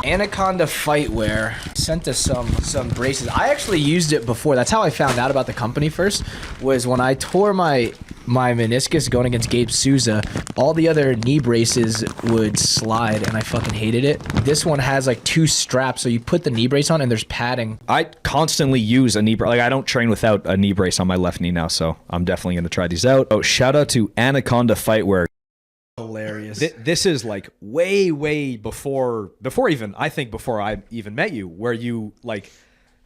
Anaconda Fightwear sent us some braces. I actually used it before. That's how I found out about the company first, was when I tore my meniscus going against Gabe Souza. All the other knee braces would slide, and I fucking hated it. This one has like 2 straps, so you put the knee brace on, and there's padding. I constantly use a knee brace. Like, I don't train without a knee brace on my left knee now, so I'm definitely going to try these out. Oh, shout out to Anaconda Fightwear. Hilarious. This is like way before I even met you, where you like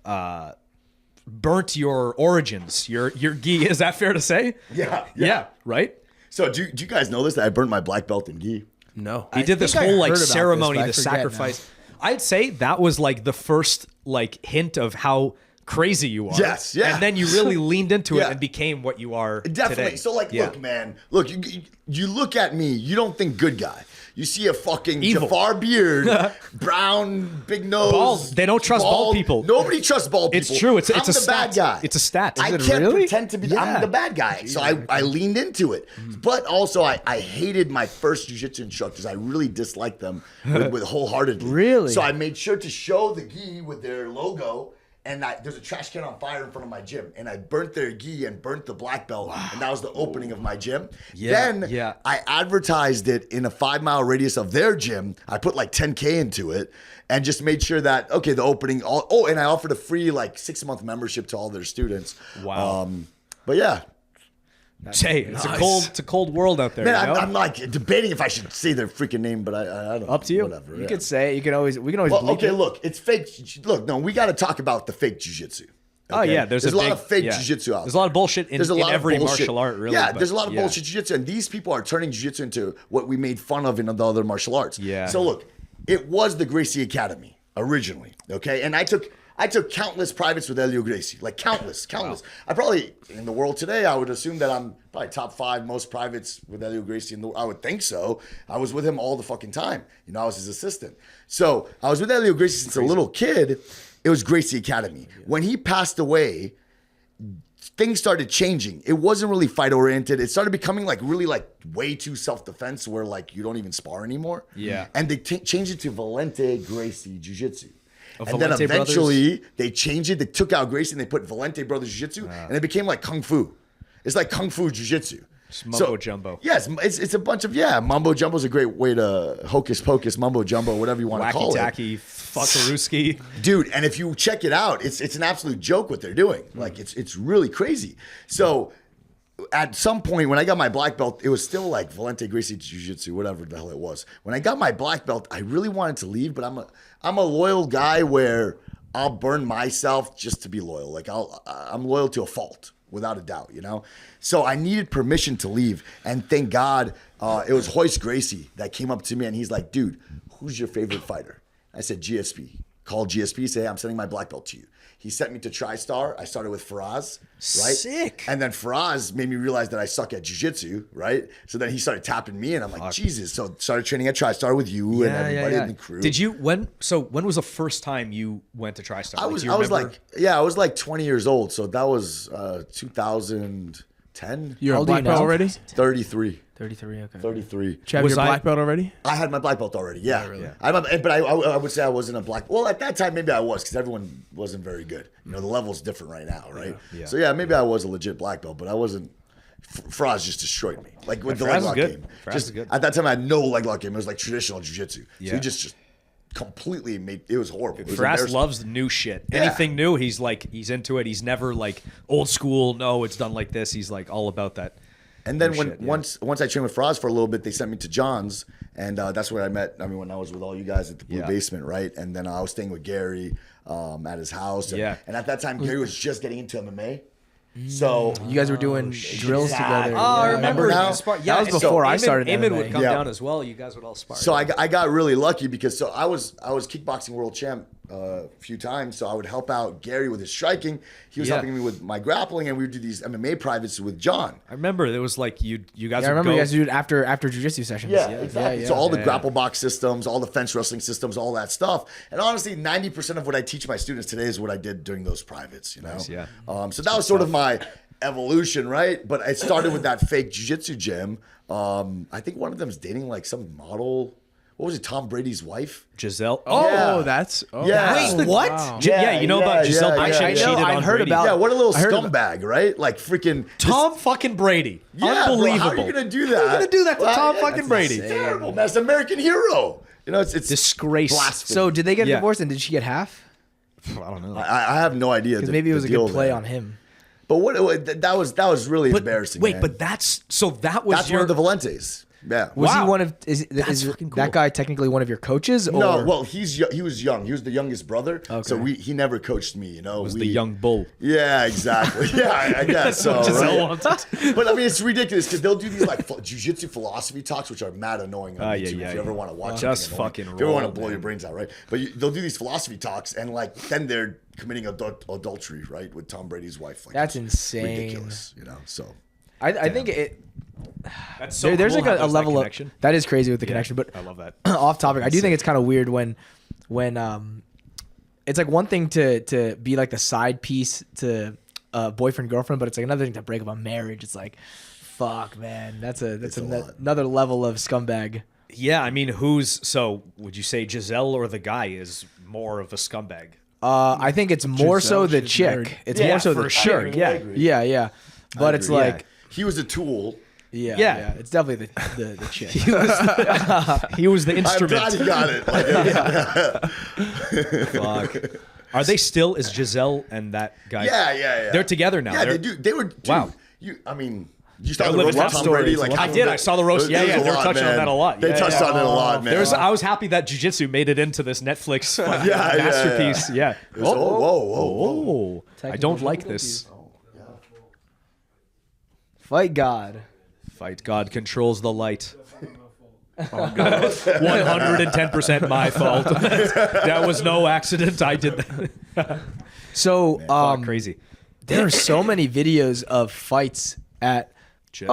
burnt your origins, your gi. Is that fair to say? Yeah, right? So do you guys know this, that I burnt my black belt in gi? No. He did this whole like ceremony, the sacrifice. Now. I'd say that was like the first like hint of how crazy you are. Yes, yeah. And then you really leaned into it and became what you are Definitely. Today. So like, look, man, look, you look at me, you don't think good guy. You see a fucking Jafar beard, brown, big nose. Bald. They don't trust bald people. Nobody trusts bald people. It's true. It's I'm a the stat. bad guy. It's a stat. I can't pretend to be. I'm the bad guy. So I leaned into it. But also I hated my first jiu-jitsu instructors. I really disliked them with wholeheartedly. Really? So I made sure to show the gi with their logo. And there's a trash can on fire in front of my gym. And I burnt their gi and burnt the black belt. Wow. And that was the opening of my gym. Then I advertised it in a 5-mile radius of their gym. I put like $10K into it and just made sure that, okay, the opening. And I offered a free like 6-month membership to all their students. Wow. But yeah. Hey, it's a cold world out there. Man, you know? I'm like debating if I should say their freaking name, but I don't know. Up to you. Whatever. You could say it. We can always well, okay, look, it's fake. Look, no, we got to talk about the fake jiu-jitsu. Okay? Oh yeah, there's a lot of fake jiu-jitsu out there. There's a lot of bullshit in every martial art, really. Yeah, there's a lot of bullshit jiu-jitsu, and these people are turning jiu-jitsu into what we made fun of in the other martial arts. Yeah. So look, it was the Gracie Academy originally, okay? And I took countless privates with Helio Gracie, like countless. Wow. I probably, in the world today, I would assume that I'm probably top 5 most privates with Helio Gracie in the world. I would think so. I was with him all the fucking time. You know, I was his assistant. So I was with Helio Gracie since a little kid. It was Gracie Academy. When he passed away, things started changing. It wasn't really fight oriented. It started becoming like really like way too self-defense where like you don't even spar anymore. Yeah. And they changed it to Valente Gracie Jiu-Jitsu. And Valente then eventually brothers? they changed it. They took out Gracie and they put Valente Brothers Jiu-Jitsu and it became like Kung Fu. It's like Kung Fu Jiu-Jitsu. It's mumbo jumbo. Yes, it's a bunch of, mumbo jumbo is a great way to hocus pocus, mumbo jumbo, whatever you want to call it. Wacky-tacky, fuckarooski. Dude, and if you check it out, it's an absolute joke what they're doing. Like, it's really crazy. So at some point when I got my black belt, it was still like Valente Gracie Jiu-Jitsu, whatever the hell it was. When I got my black belt, I really wanted to leave, but I'm a loyal guy where I'll burn myself just to be loyal. Like I'm loyal to a fault. Without a doubt, you know? So I needed permission to leave. And thank God, it was Royce Gracie that came up to me and he's like, dude, who's your favorite fighter? I said, GSP. Called GSP, say, hey, I'm sending my black belt to you. He sent me to TriStar. I started with Faraz, right? Sick. And then Faraz made me realize that I suck at jiu-jitsu, right? So then he started tapping me and I'm like, Jesus. So started training at TriStar with you and everybody in the crew. Did you, when was the first time you went to TriStar? I was like 20 years old. So that was 2010. You're a black belt already? 33. 33, okay. 33. Did you have your black belt already? I had my black belt already, yeah. Oh, really? But I would say I wasn't a black. Well, at that time, maybe I was because everyone wasn't very good. You know, the level's different right now, right? Yeah. So, yeah, maybe I was a legit black belt, but I wasn't. Fraz just destroyed me. Like with the leg lock game. At that time, I had no leg lock game. It was like traditional jiu-jitsu. Yeah. So he just completely made it was horrible. Fraz loves new shit. Yeah. Anything new, he's into it. He's never like old school. No, it's done like this. He's like all about that. And then once I trained with Fraz for a little bit, they sent me to John's, and that's where I met. I mean, when I was with all you guys at the Blue Basement, right? And then I was staying with Gary at his house, and at that time Gary was just getting into MMA. So you guys were doing drills together. Oh, I remember now. That was before I started. Eamon would come down as well. You guys would all spar. So I got really lucky because I was kickboxing world champ a few times. So I would help out Gary with his striking. He was helping me with my grappling, and we would do these MMA privates with John. I remember there was like you guys. I remember you guys did after jiu-jitsu sessions. Yeah, exactly. So all the grapple box systems, all the fence wrestling systems, all that stuff. And honestly, 90% of what I teach my students today is what I did during those privates. You know. Nice, yeah. So that was sort of my evolution, right? But it started with that fake jiu-jitsu gym. I think one of them is dating like some model. What was it? Tom Brady's wife, Giselle. Oh, that's Wait, what? Wow. You know about Giselle? I know. I'd heard about. Yeah, what a little scumbag, right? Like freaking Tom fucking Brady. Yeah, unbelievable. Bro, how are you gonna do that? How are you gonna do that to Tom fucking Brady? It's terrible, man. It's an American hero. You know, it's disgrace. Blasphemy. So did they get divorced, and did she get half? I don't know. I have no idea. Because maybe it was a good play on him. But that was really embarrassing. Wait, man. but that's one of the Valentes. Yeah. Was he one of? Is that guy technically one of your coaches? Or? No. Well, he was young. He was the youngest brother. Okay. So he never coached me. You know, was the young bull. Yeah, exactly. Yeah, I guess so. Right? But I mean, it's ridiculous because they'll do these like jiu-jitsu philosophy talks, which are mad annoying on YouTube. If you ever want to watch, just fucking. If you ever want to blow your brains out, right? But they'll do these philosophy talks, and like then they're committing adultery, right, with Tom Brady's wife. Like, that's insane. Ridiculous, you know. So I think it. That's so there's cool like a level of that is crazy with the connection, but I love that. Off topic, I do think it's kind of weird when it's like one thing to be like the side piece to boyfriend girlfriend, but it's like another thing to break up a marriage. It's like, fuck, man, that's another level of scumbag. Yeah, I mean, would you say Giselle or the guy is more of a scumbag? I think it's more Giselle, so the chick. Married. It's more so the chick. Yeah. But it's like he was a tool. Yeah. It's definitely the chick. He was the instrument. I'm glad he got it. Fuck. Are they still? Is Giselle and that guy? Yeah. They're together now. Yeah, they do. They were. Dude, wow. You saw the roast of Tom Brady? Like, I did. I saw the roast. Yeah. They were touching on that a lot. They touched on it a lot, man. I was happy that jiu-jitsu made it into this Netflix masterpiece. Yeah. Whoa. I don't like this. Fight God. Fight God controls the light. 110% my fault. That was no accident. I did that. So, crazy. There are so many videos of fights at. Chip.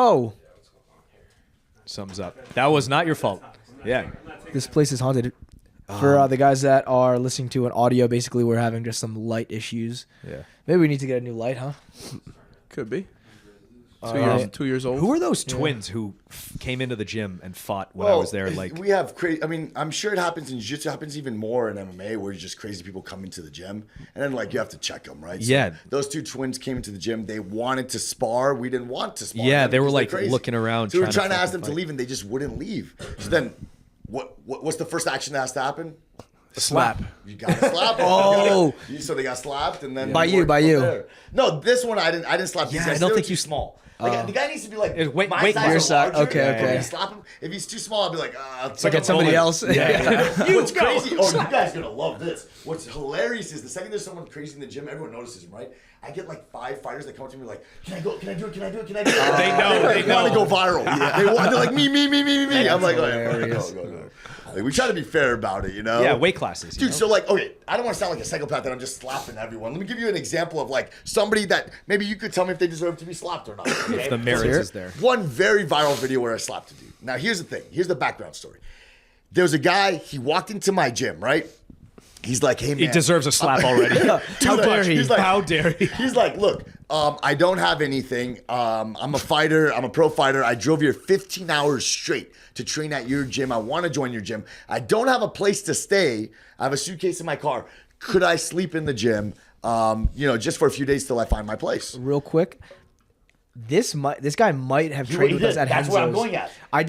Sums up. That was not your fault. Yeah. This place is haunted. For the guys that are listening to an audio, basically we're having just some light issues. Yeah. Maybe we need to get a new light, huh? Could be. 2 years old. Who are those twins who came into the gym and fought when I was there? Like we have crazy. I mean, I'm sure it happens in jiu-jitsu. It happens even more in MMA, where just crazy people come into the gym, and then like you have to check them, right? Yeah. So those two twins came into the gym. They wanted to spar. We didn't want to spar. Yeah, they were like looking around. So we were trying to ask them to leave, and they just wouldn't leave. So then, what's the first action that has to happen? A slap. You got to slap. So they got slapped, and then by you. There. No, this one I didn't slap. Yeah, these guys. I don't They were think too you small. Like, the guy needs to be like Wait, my size your or side. larger. Okay. Slap him. If he's too small, I'll be like, so get somebody else. What's crazy? Oh, you guys are gonna love this. What's hilarious is the second there's someone crazy in the gym, everyone notices him, right? I get like 5 fighters that come up to me like, can I go? Can I do it? Can I do it? Can I do it? They want to go viral. Yeah. They're like me. I'm like, go. Like, we try to be fair about it, you know? Yeah, weight classes. Dude, so like, okay, I don't want to sound like a psychopath that I'm just slapping everyone. Let me give you an example of like somebody that maybe you could tell me if they deserve to be slapped or not. Okay? If the merit is there. One very viral video where I slapped a dude. Now, here's the thing. Here's the background story. There was a guy, he walked into my gym, right? He's like, hey, man. He deserves a slap already. How dare he? Like, how dare he? He's like, look, I don't have anything. I'm a fighter. I'm a pro fighter. I drove here 15 hours straight to train at your gym. I want to join your gym. I don't have a place to stay. I have a suitcase in my car. Could I sleep in the gym, just for a few days till I find my place? Real quick. This guy might have trained with us at Henzo's. That's what I'm going at. I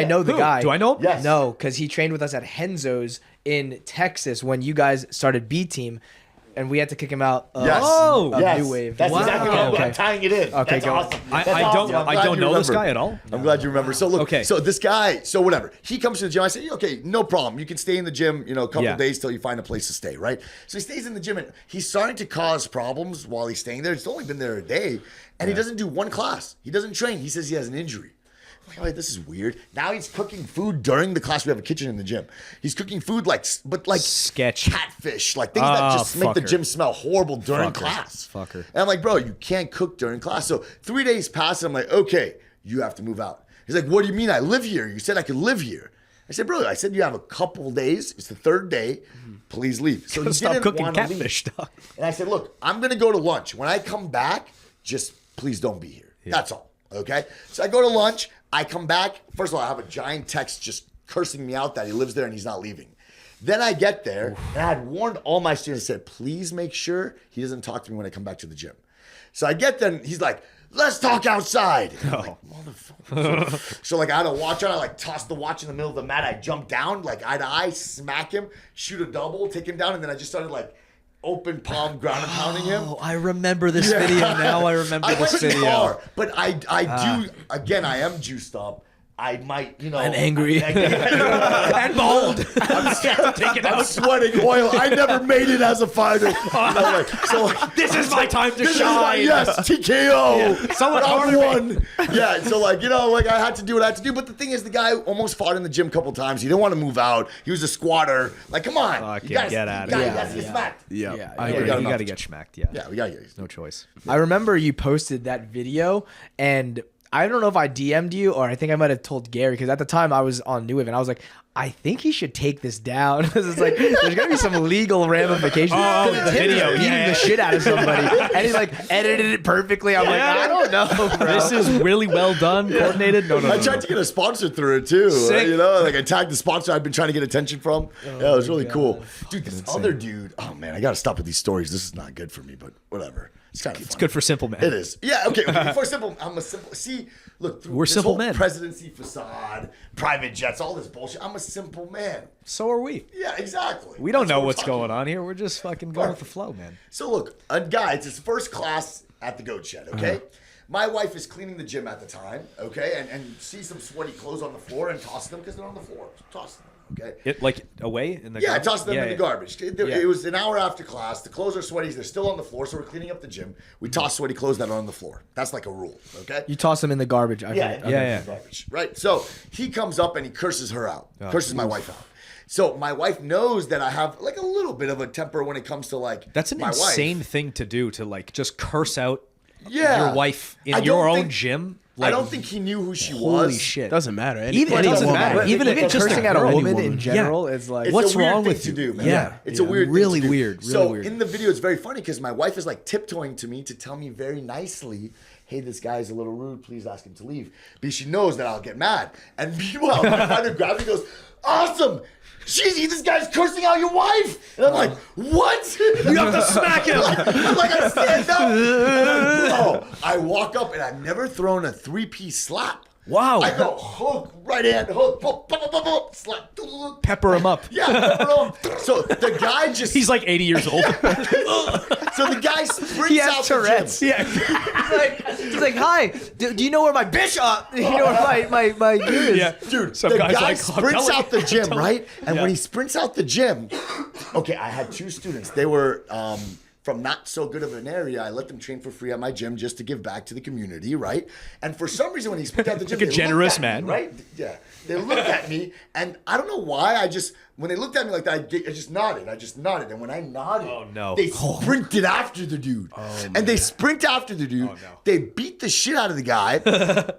know the guy. Do I know him? Yes. No, because he trained with us at Henzo's in Texas when you guys started B Team, and we had to kick him out. Yes. Of New Wave. That's Wow. exactly what I'm Okay. tying it in. Okay, That's go. awesome. I I'm don't know this remember. guy at all. I'm glad you remember. So look, Okay. so this guy, so whatever. He comes to the gym. I say, okay, no problem. You can stay in the gym, a couple days till you find a place to stay, right? So he stays in the gym and he's starting to cause problems while he's staying there. He's only been there a day and he doesn't do one class. He doesn't train. He says he has an injury. I'm like, oh, this is weird. Now he's cooking food during the class. We have a kitchen in the gym. He's cooking food like sketch catfish, like things that just make the gym smell horrible during class. Fucker. And I'm like, bro, you can't cook during class. So 3 days pass, and I'm like, okay, you have to move out. He's like, what do you mean I live here? You said I could live here. I said, bro, you have a couple days. It's the third day. Please leave. So he stop cooking catfish, dog. And I said, look, I'm going to go to lunch. When I come back, just please don't be here. Yeah. That's all. Okay? So I go to lunch. I come back. First of all, I have a giant text just cursing me out that he lives there and he's not leaving. Then I get there, and I had warned all my students, said, please make sure he doesn't talk to me when I come back to the gym. So I get there, and he's like, let's talk outside. And I'm like, motherfucker. So like I had a watch on. I like tossed the watch in the middle of the mat. I jumped down, like eye to eye, smack him, shoot a double, take him down, and then I just started like open palm ground and pounding him. Oh, I remember this video. Now I remember this video. Far, but I do, again, I am juiced up. I might, and angry. And bold. I'm sweating oil. I never made it as a fighter. This is my time to shine. Yes, TKO. Yeah. Someone won. Yeah, so I had to do what I had to do. But the thing is, the guy almost fought in the gym a couple times. He didn't want to move out. He was a squatter. Like, come on. You gotta get out of here. You gotta get smacked. Yeah, I agree. You gotta get smacked. Yeah, we gotta get no choice. I remember you posted that video, and I don't know if I DM'd you or I think I might have told Gary, because at the time I was on New Wave and I was like, I think he should take this down, because it's like there's gonna be some legal ramifications. The video beating the shit out of somebody, and he like edited it perfectly. I'm like, I don't know, bro. This is really well done, coordinated. No. I tried to get a sponsor through it too. I tagged the sponsor I've been trying to get attention from. It was really cool. Dude, this other dude. Oh man, I gotta stop with these stories. This is not good for me, but whatever. It's good for simple men. It is. Yeah, okay. For simple, I'm a simple. See, look, through we're this simple whole men. Presidency facade, private jets, all this bullshit. I'm a simple man. So are we. Yeah, exactly. We don't know what's going on here. We're just fucking going with the flow, man. So look, a guy, it's his first class at the Goat Shed, okay? My wife is cleaning the gym at the time, okay? And sees some sweaty clothes on the floor and tosses them because they're on the floor. Toss them. Okay. It like away in the garbage? garbage? Toss them in the garbage. It was an hour after class. The clothes are sweaty. They're still on the floor, so we're cleaning up the gym. We toss sweaty clothes that are on the floor. That's like a rule, okay? You toss them in the garbage. Yeah. Garbage, right? So he comes up and he curses her out. Curses my wife out. So my wife knows that I have like a little bit of a temper when it comes to like That's an insane thing to do, to like just curse out your wife in your own gym. I don't think he knew who she was. Holy shit. Doesn't matter. Even cursing at a woman in general is like, what's wrong with you? To do, man. Yeah. It's a weird really thing to do. weird. Really so weird. in the video, it's very funny because my wife is like tiptoeing to me to tell me very nicely, hey, this guy's a little rude. Please ask him to leave. Because she knows that I'll get mad. And meanwhile, my father grabs me and goes, awesome. This guy's cursing out your wife. And I'm like, what? You have to smack him. I stand up. And I walk up and I've never thrown a 3-piece slap. Wow. I go hook, right hand, hook, slap. Pepper him up. Yeah, pepper him. So the guy just... He's like 80 years old. So the guy sprints out Tourette's. The gym. Yeah. He's like, hi, do you know where my bitch you know where my dude is? Yeah. Dude, Some the guy's guy like, sprints out the gym, right? And when he sprints out the gym, okay, I had 2 students. They were from not so good of an area. I let them train for free at my gym just to give back to the community, right? And for some reason, when he sprinted out the gym, like a generous man, me, right? Yeah, they looked at me, and I don't know why. When they looked at me like that, I just nodded. And when I nodded, they sprinted after the dude. And they sprint after the dude. They beat the shit out of the guy,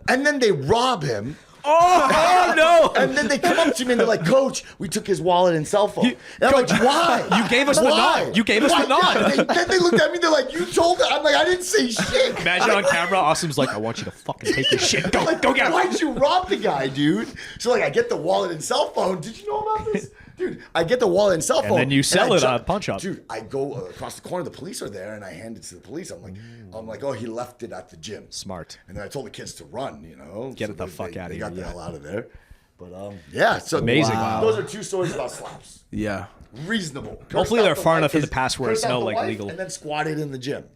and then they rob him. Oh no! And then they come up to me and they're like, Coach, we took his wallet and cell phone. And I'm like, why? You gave us the nod. You gave us the nod. Then they looked at me, they're like, you told them. I'm like, I didn't say shit. Imagine on camera, Asim's like, I want you to fucking take this shit. Go get him. Why'd you rob the guy, dude? So like, I get the wallet and cell phone. Did you know about this? Dude, I get the wallet and cell phone. And then you sell it on Punch Up. Dude, I go across the corner. The police are there, and I hand it to the police. I'm like, oh, he left it at the gym. Smart. And then I told the kids to run, Get the fuck out of here. They got the hell out of there. But yeah, so amazing. Wow. Those are 2 stories about slaps. Yeah. Reasonable. Hopefully they're far enough in the past where it's no like legal. And then squatted in the gym.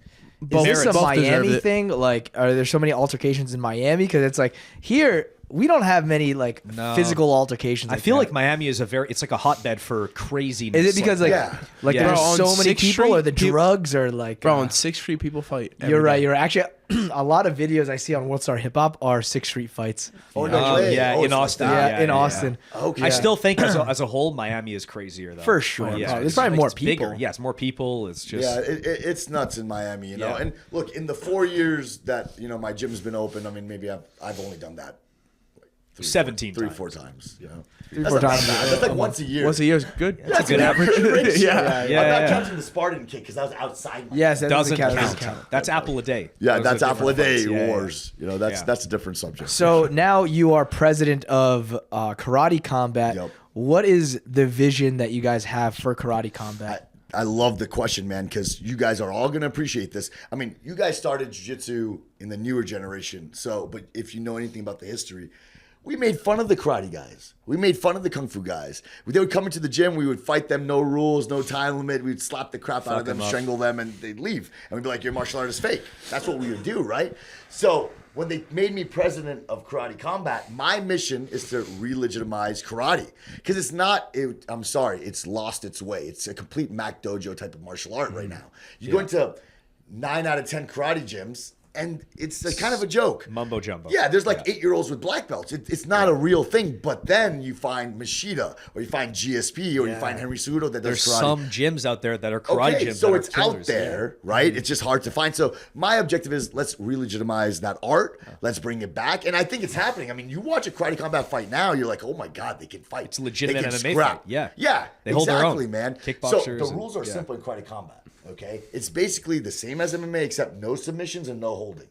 Is this a Miami thing? Like, are there so many altercations in Miami? Because it's like here we don't have many like physical altercations. I feel like Miami is it's like a hotbed for craziness. Is it because there's so many people, or the drugs, or like bro on 6th Street people fight? You're right. You're actually a lot of videos I see on World Star Hip Hop are 6th Street fights. Oh no way! In Austin. In Austin. Okay. I still think as a whole, Miami is crazier though. For sure. Yeah, there's probably more people. Bigger. Yes, more people. It's just it's nuts in Miami, you know. And look, in the 4 years that my gym's been open, I mean, maybe I've only done that 17 3 or 4 times, you know. 3 or 4 times. That's like once a year. Once a year is good. That's a good average. Yeah. I'm not counting the Spartan kick because I was outside. Yes, that doesn't count. That's apple a day. Yeah, that's apple a day wars. You know, that's a different subject. So now you are president of Karate Combat. Yep. What is the vision that you guys have for Karate Combat? I love the question, man, because you guys are all going to appreciate this. I mean, you guys started jiu-jitsu in the newer generation. But if you know anything about the history, we made fun of the karate guys. We made fun of the kung fu guys. They would come into the gym. We would fight them, no rules, no time limit. We'd slap the crap out of them, strangle them, and they'd leave. And we'd be like, your martial art is fake. That's what we would do, right? So when they made me president of Karate Combat, my mission is to re-legitimize karate. Because it's lost its way. It's a complete McDojo type of martial art right now. You go into 9 out of 10 karate gyms, and it's kind of a joke. Mumbo jumbo. Yeah, there's like 8-year-olds with black belts. It's not a real thing. But then you find Machida, or you find GSP, or you find Henry Cejudo that does karate. There's some gyms out there that are karate gyms. So it's out there, right? It's just hard to find. So my objective is let's re-legitimize that art. Let's bring it back. And I think it's happening. I mean, you watch a Karate Combat fight now, you're like, oh my God, they can fight. It's a legitimate MMA scrap. fight. Yeah. Yeah, They hold their own. man. Kickboxers. So the rules are simple in Karate Combat, okay? It's basically the same as MMA except no submissions and no holding.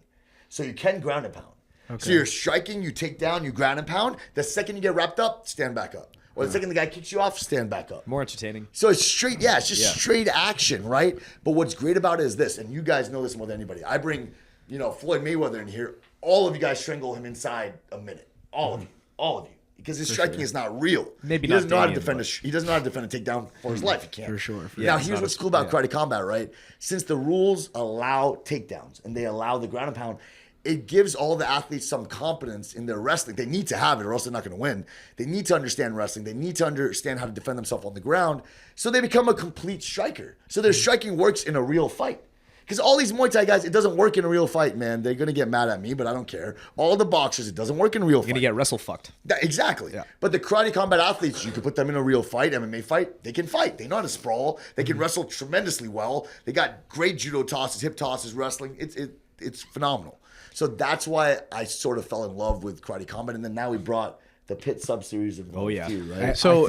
So you can ground and pound. Okay. So you're striking, you take down, you ground and pound. The second you get wrapped up, stand back up. Or the second the guy kicks you off, stand back up. More entertaining. So it's straight, it's just straight action, right? But what's great about it is this, and you guys know this more than anybody. I bring, Floyd Mayweather in here. All of you guys strangle him inside a minute. All of you. Because his striking is not real. Maybe he doesn't not know how to Damien, defend he doesn't know how to defend a takedown for his life. He can't. For sure. Now here's what's cool about Karate Combat, right? Since the rules allow takedowns and they allow the ground and pound, it gives all the athletes some competence in their wrestling. They need to have it or else they're not going to win. They need to understand wrestling. They need to understand how to defend themselves on the ground. So they become a complete striker. So their striking works in a real fight. Because all these Muay Thai guys, it doesn't work in a real fight, man. They're going to get mad at me, but I don't care. All the boxers, it doesn't work in a real fight. You're going to get wrestle fucked. Exactly. Yeah. But the Karate Combat athletes, you can put them in a real fight, MMA fight. They can fight. They know how to sprawl. They can wrestle tremendously well. They got great judo tosses, hip tosses, wrestling. It's phenomenal. So that's why I sort of fell in love with karate combat. And then now we brought the pit sub-series of too, right? So,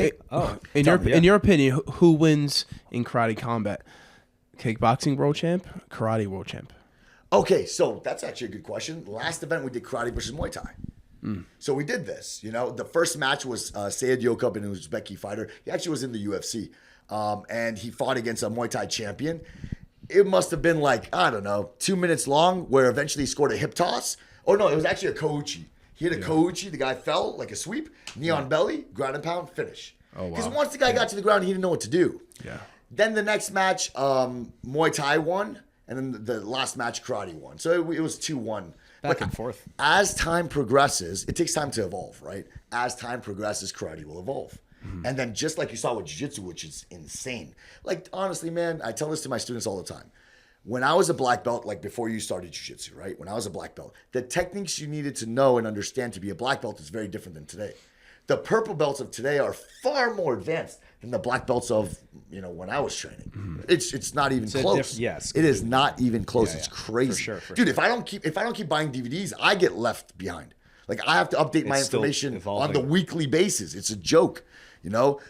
in your opinion, who wins in karate combat? Kickboxing world champ, karate world champ? Okay, so that's actually a good question. Last event we did karate versus Muay Thai. So we did this. The first match was Sayed Yokub, an Uzbeki fighter. He actually was in the UFC, and he fought against a Muay Thai champion. It must have been like, I don't know, 2 minutes long, where eventually he scored a hip toss. Oh no, it was actually a Kouchi. He hit a Kouchi. The guy fell like a sweep, knee on belly, ground and pound, finish. Oh wow! Because once the guy got to the ground, he didn't know what to do. Yeah. Then the next match, Muay Thai won, and then the last match, karate won. So it was 2-1. Back and forth. As time progresses, it takes time to evolve, right? As time progresses, karate will evolve. And then just like you saw with jiu-jitsu, which is insane. Like, honestly, man, I tell this to my students all the time. When I was a black belt, like before you started jiu-jitsu, right? When I was a black belt, the techniques you needed to know and understand to be a black belt is very different than today. The purple belts of today are far more advanced than the black belts of, when I was training. It's not even close. It is not even close. It's crazy. For sure. Dude, if I don't keep buying DVDs, I get left behind. Like, I have to update my information on the weekly basis. It's a joke.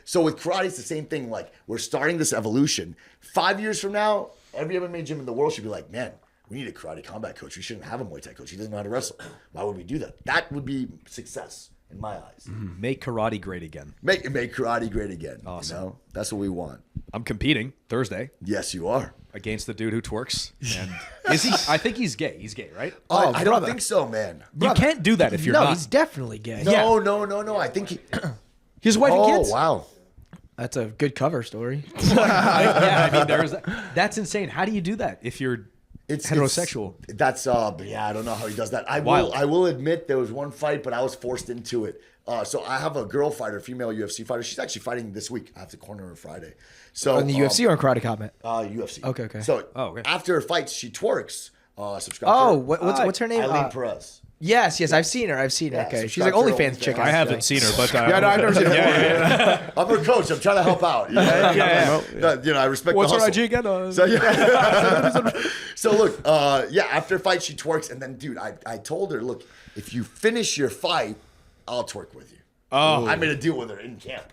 So with karate, it's the same thing. Like, we're starting this evolution. 5 years from now, every MMA gym in the world should be like, man, we need a karate combat coach. We shouldn't have a Muay Thai coach. He doesn't know how to wrestle. Why would we do that? That would be success in my eyes. Make karate great again. Make karate great again. Awesome. That's what we want. I'm competing Thursday. Yes, you are. Against the dude who ttwerks. And is he? I think he's gay. He's gay, right? I don't think so, man. You can't do that if you're not. No, he's definitely gay. No. I think he... His wife and kids. Oh, wow. That's a good cover story. That's insane. How do you do that if you're heterosexual? I don't know how he does that. I will admit there was one fight, but I was forced into it. So I have a girl fighter, female UFC fighter. She's actually fighting this week. I have to corner her Friday. So in the UFC or in karate combat? UFC. Okay. So after her fights, she twerks. Subscribe. Oh, what's her name? Eileen Perez. Yes, I've seen her. Yeah, okay, she's like OnlyFans chick. I haven't seen her, but I've never seen her. I'm her coach. I'm trying to help out. I respect. What's the her hustle. IG again? So look, after fight she twerks, and then dude, I told her, look, if you finish your fight, I'll twerk with you. Oh, I made a deal with her in camp.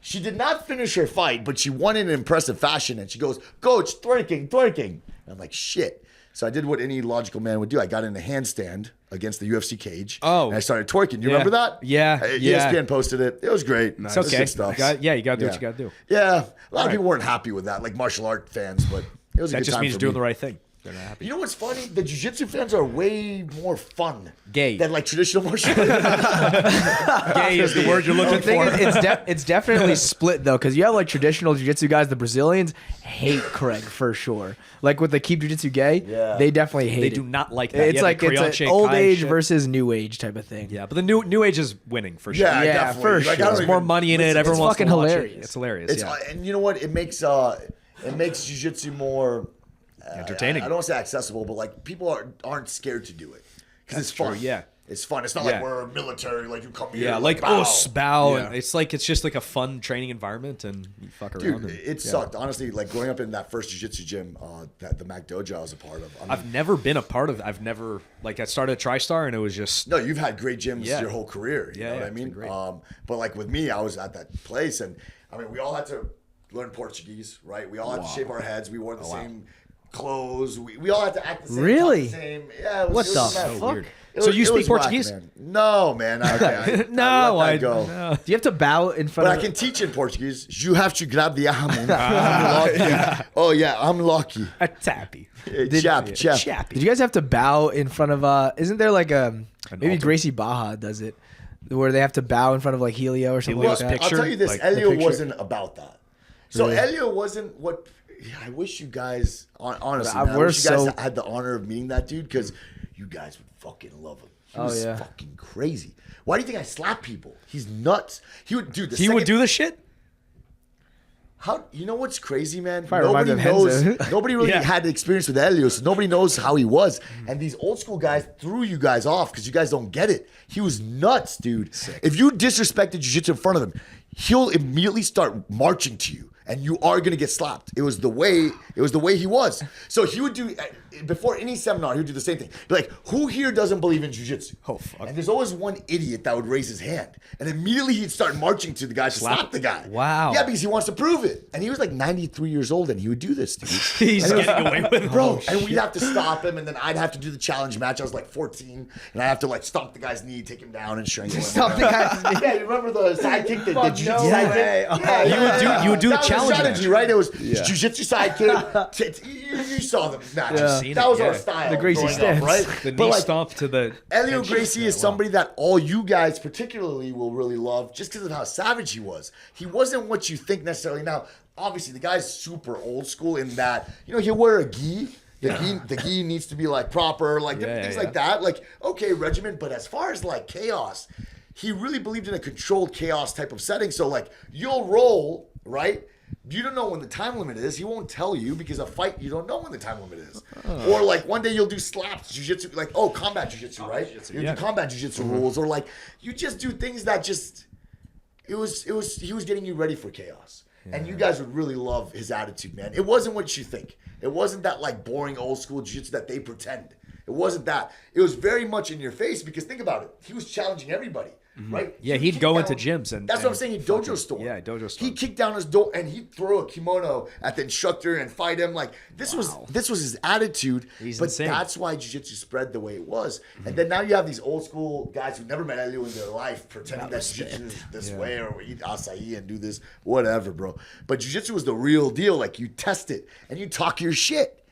She did not finish her fight, but she won in an impressive fashion, and she goes, "Coach, twerking." And I'm like, shit. So I did what any logical man would do. I got in a handstand against the UFC cage. Oh. And I started twerking. You remember that? Yeah. ESPN posted it. It was great. Nice. It's okay. Good stuff. You got to do what you got to do. Yeah. A lot of people weren't happy with that, like martial art fans, but it was a good time for me. That just means doing the right thing. They're not happy. You know what's funny? The jiu-jitsu fans are way more fun. Gay. Than like traditional martial arts. Gay is the word you're looking for. It's definitely split though, because you have like traditional jiu-jitsu guys. The Brazilians hate Craig for sure. Like with the keep jiu-jitsu gay, they definitely hate it. They do not like that. It's like it's an old age versus new age type of thing. Yeah, but the new age is winning for sure. Yeah, for sure. There's more money in it. Everyone wants to watch hilarious. It. It's hilarious. And you know what? It makes jiu-jitsu more entertaining. I don't want to say accessible, but like people aren't scared to do it because it's fun. Yeah, it's fun. It's not like we're military, like you come here. Yeah, like bow. Yeah. It's just like a fun training environment, and you fuck around. Dude, it sucked honestly. Like growing up in that first jiu-jitsu gym that the McDojos I was a part of. I've never been a part of. I've never I started at TriStar, and it was just no. You've had great gyms your whole career. You know what I mean? Great. But like with me, I was at that place, and I mean, we all had to learn Portuguese, right? We all had to shave our heads. We wore the same clothes. We all had to act the same. Really? Yeah. What the fuck? Weird. So you speak Portuguese? Whack, no, man. No, I go. No. Do you have to bow in front? But I can teach in Portuguese. You have to grab the arm. Oh yeah, I'm lucky. A tappy. Chap. Did you guys have to bow in front of? Isn't there like maybe Gracie Baja does it, where they have to bow in front of like Helio or something like that? I'll tell you this: Helio wasn't about that. So Helio wasn't what. I wish you guys, honestly, I wish you guys had the honor of meeting that dude because you guys would fucking love him. He was fucking crazy. Why do you think I slap people? He's nuts. He would do this. He would do the shit? How? You know what's crazy, man? Nobody knows. Nobody really had the experience with Helio, so nobody knows how he was. And these old school guys threw you guys off because you guys don't get it. He was nuts, dude. Sick. If you disrespected jiu-jitsu in front of him, he'll immediately start marching to you. And you are gonna get slapped. It was the way he was. So he would do before any seminar, he would do the same thing. Be like, who here doesn't believe in jiu-jitsu? Oh fuck. And there's always one idiot that would raise his hand. And immediately he'd start marching to the guy to slap the guy. Wow. Yeah, because he wants to prove it. And he was like 93 years old and he would do this, dude. He's getting away with it. Bro, and we'd have to stop him, and then I'd have to do the challenge match. I was like 14, and I have to like stomp the guy's knee, take him down, and strangle him. Stomp the guy's knee. Yeah, you remember the sidekick, the jiu-jitsu sidekick? Yeah, you would do a challenge strategy, match. right? It was jiu-jitsu sidekick. You saw the matches. Yeah. That was our style. The Gracie stance. Right? The But knee like, stomp to the Helio Gracie is somebody that all you guys particularly will really love just because of how savage he was. He wasn't what you think necessarily. Now, obviously, the guy's super old school in that, he'll wear a gi. The gi needs to be like proper, like different things like that. Like, okay, regiment. But as far as like chaos, he really believed in a controlled chaos type of setting. So like, you'll roll, right? You don't know when the time limit is. He won't tell you because a fight, you don't know when the time limit is. Or like one day you'll do slaps, jiu-jitsu, like, combat jiu-jitsu, right? You do combat jiu-jitsu rules. Or like, you just do things that just, he was getting you ready for chaos. Yeah. And you guys would really love his attitude, man. It wasn't what you think. It wasn't that like boring old school jiu-jitsu that they pretend. It wasn't that. It was very much in your face because think about it. He was challenging everybody. Right? Yeah, he'd go into gyms and that's what I'm saying. He'd dojo storm. Yeah, dojo storm. He'd kick down his door and he'd throw a kimono at the instructor and fight him. Like this was his attitude. He's insane. That's why jiu-jitsu spread the way it was. And then now you have these old school guys who never met Helio in their life pretending that jiu-jitsu is this way or eat acai and do this, whatever, bro. But jiu-jitsu was the real deal. Like you test it and you talk your shit.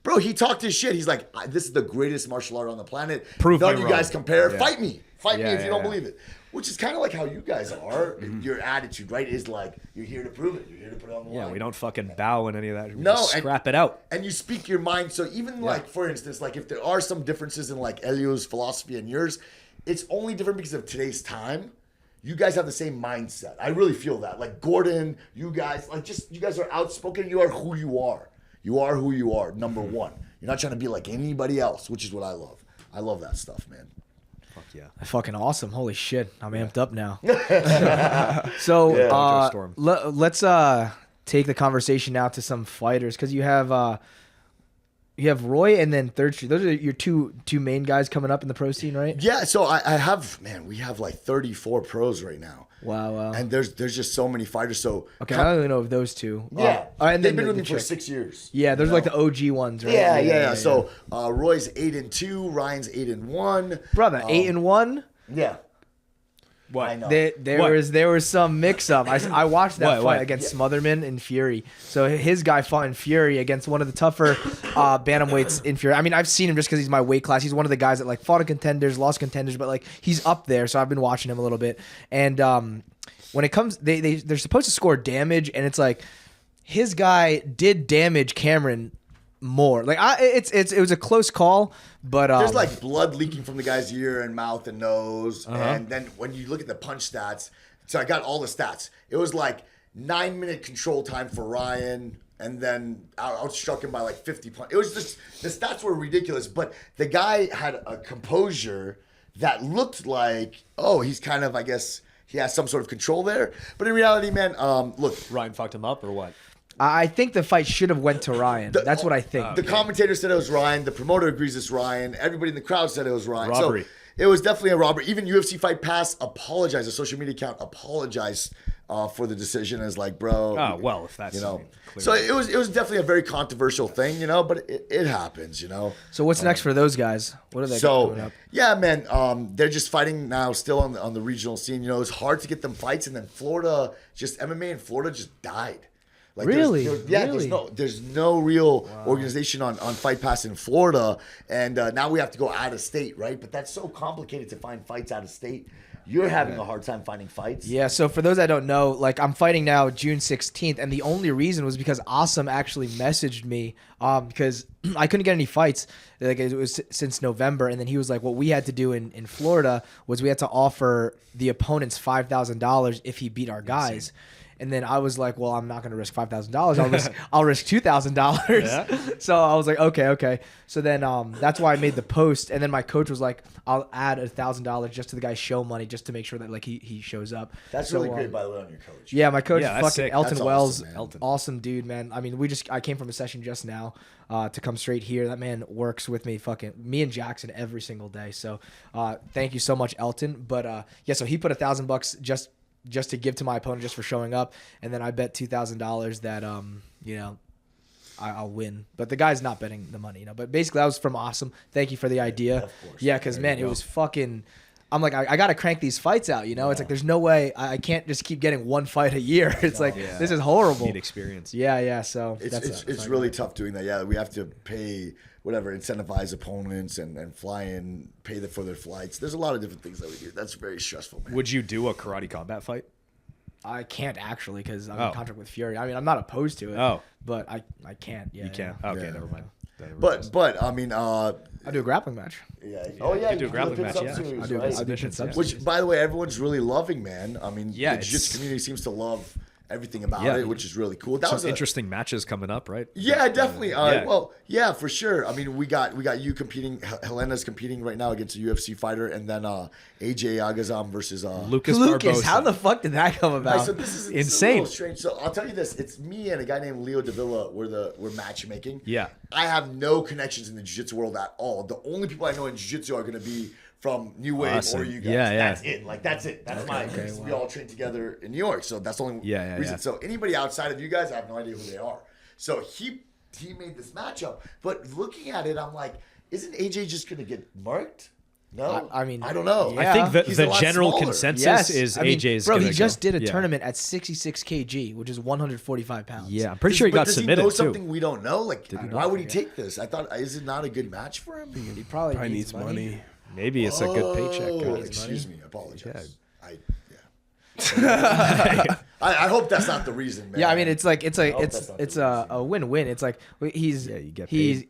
Bro, he talked his shit. He's like, this is the greatest martial art on the planet. Prove None me of you guys compare. Yeah. Fight me. Fight me if you don't believe it. Which is kind of like how you guys are. Your attitude, right, is like, you're here to prove it. You're here to put it on the line. Yeah, we don't fucking bow in any of that. We No, just scrap it out. And you speak your mind. So even like, for instance, like if there are some differences in like Helio's philosophy and yours, it's only different because of today's time. You guys have the same mindset. I really feel that. Like Gordon, you guys, like just, you guys are outspoken. You are who you are. You are who you are, number one. You're not trying to be like anybody else, which is what I love. I love that stuff, man. Fuck yeah. Fucking awesome. Holy shit. I'm amped up now. So let's take the conversation now to some fighters because you have Roy and then Third Street. Those are your two main guys coming up in the pro scene, right? Yeah, so I have, man, we have like 34 pros right now. Wow. And there's just so many fighters. So okay, I don't even know of those two. Yeah, and they've been with me for 6 years. Yeah, there's like the OG ones, right? Yeah. So Roy's 8-2, Ryan's 8-1. Brother, 8-1. Yeah. What? I know. There was some mix up. I watched that fight against Smotherman in Fury. So his guy fought in Fury against one of the tougher bantamweights in Fury. I mean, I've seen him just because he's my weight class. He's one of the guys that like fought in contenders, lost contenders, but like he's up there. So I've been watching him a little bit. And when it comes, they're supposed to score damage, and it's like his guy did damage Cameron more. Like it was a close call, but there's like blood leaking from the guy's ear and mouth and nose, and then when you look at the punch stats, so I got all the stats. It was like 9-minute control time for Ryan, and then I outstruck him by like 50 punches. It was just the stats were ridiculous, but the guy had a composure that looked like he's kind of, I guess he has some sort of control there, but in reality, man, look, Ryan fucked him up or what? I think the fight should have went to Ryan. That's what I think. The commentator said it was Ryan. The promoter agrees it's Ryan. Everybody in the crowd said it was Ryan. Robbery. So it was definitely a robbery. Even UFC Fight Pass apologized. The social media account apologized for the decision. As like, bro. Oh well, if that's clear. So it was definitely a very controversial thing, but it happens, So what's next for those guys? What are they coming up? Yeah, man, they're just fighting now, still on the regional scene. It's hard to get them fights, and then Florida, just MMA in Florida just died. Like really? There's no real organization on Fight Pass in Florida, and now we have to go out of state, right? But that's so complicated to find fights out of state. You're having a hard time finding fights. Yeah, so for those that don't know, like I'm fighting now June 16th, and the only reason was because Asim actually messaged me because I couldn't get any fights. Like it was since November, and then he was like, what we had to do in Florida was we had to offer the opponents $5,000 if he beat our guys. And then I was like, well, I'm not going to risk $5,000. I'll risk $2,000. Yeah. So I was like, okay. So then that's why I made the post. And then my coach was like, I'll add $1,000 just to the guy's show money just to make sure that like he shows up. That's really great, by the way, on your coach. Yeah, my coach, fucking sick. Elton that's Wells, awesome dude, man. I mean, I came from a session just now to come straight here. That man works with me, me and Jackson every single day. So thank you so much, Elton. But so he put $1,000 just to give to my opponent just for showing up, and then I bet $2,000 that I'll win. But the guy's not betting the money, But basically, that was from Asim. Thank you for the idea. Of course. Yeah, because man, it was fucking. I'm like, I got to crank these fights out, It's like there's no way I can't just keep getting one fight a year. It's this is horrible. Need experience. Yeah. So it's really tough doing that. Yeah, we have to pay incentivize opponents and fly in, pay for their flights. There's a lot of different things that we do. That's very stressful, man. Would you do a karate combat fight? I can't actually because I'm in contract with Fury. I mean, I'm not opposed to it. But I can't. Yeah, you can't. Okay, never mind. But I mean, I do a grappling match. Yeah. You do a grappling match. Yeah. I do submissions. Which, by the way, everyone's really loving, man. I mean, the jiu-jitsu community seems to love everything about it, which is really cool. That was interesting matches coming up, right? Yeah, definitely. Well, yeah, for sure. I mean, we got you competing. Helena's competing right now against a UFC fighter, and then AJ Agazam versus Lucas Barbosa. How the fuck did that come about? So this is insane. A little strange. So I'll tell you this: it's me and a guy named Leo Davila. We're matchmaking. Yeah. I have no connections in the jiu-jitsu world at all. The only people I know in jiu-jitsu are going to be from New Wave or you guys. That's it. That's it. That's my. We all train together in New York, so that's the only reason. Yeah. So anybody outside of you guys, I have no idea who they are. So he made this matchup, but looking at it, I'm like, isn't AJ just gonna get marked? No, I mean, I don't know. Yeah. I think the general consensus is AJ's. Bro, he just did a tournament at 66 kg, which is 145 pounds. Yeah, I'm pretty sure he got submitted too. Does he know something we don't know? Like, why would he take this? I thought, is it not a good match for him? He probably needs money. Maybe it's a good paycheck. Excuse me, I apologize. I hope that's not the reason, man. Yeah, I mean it's a win-win. It's like he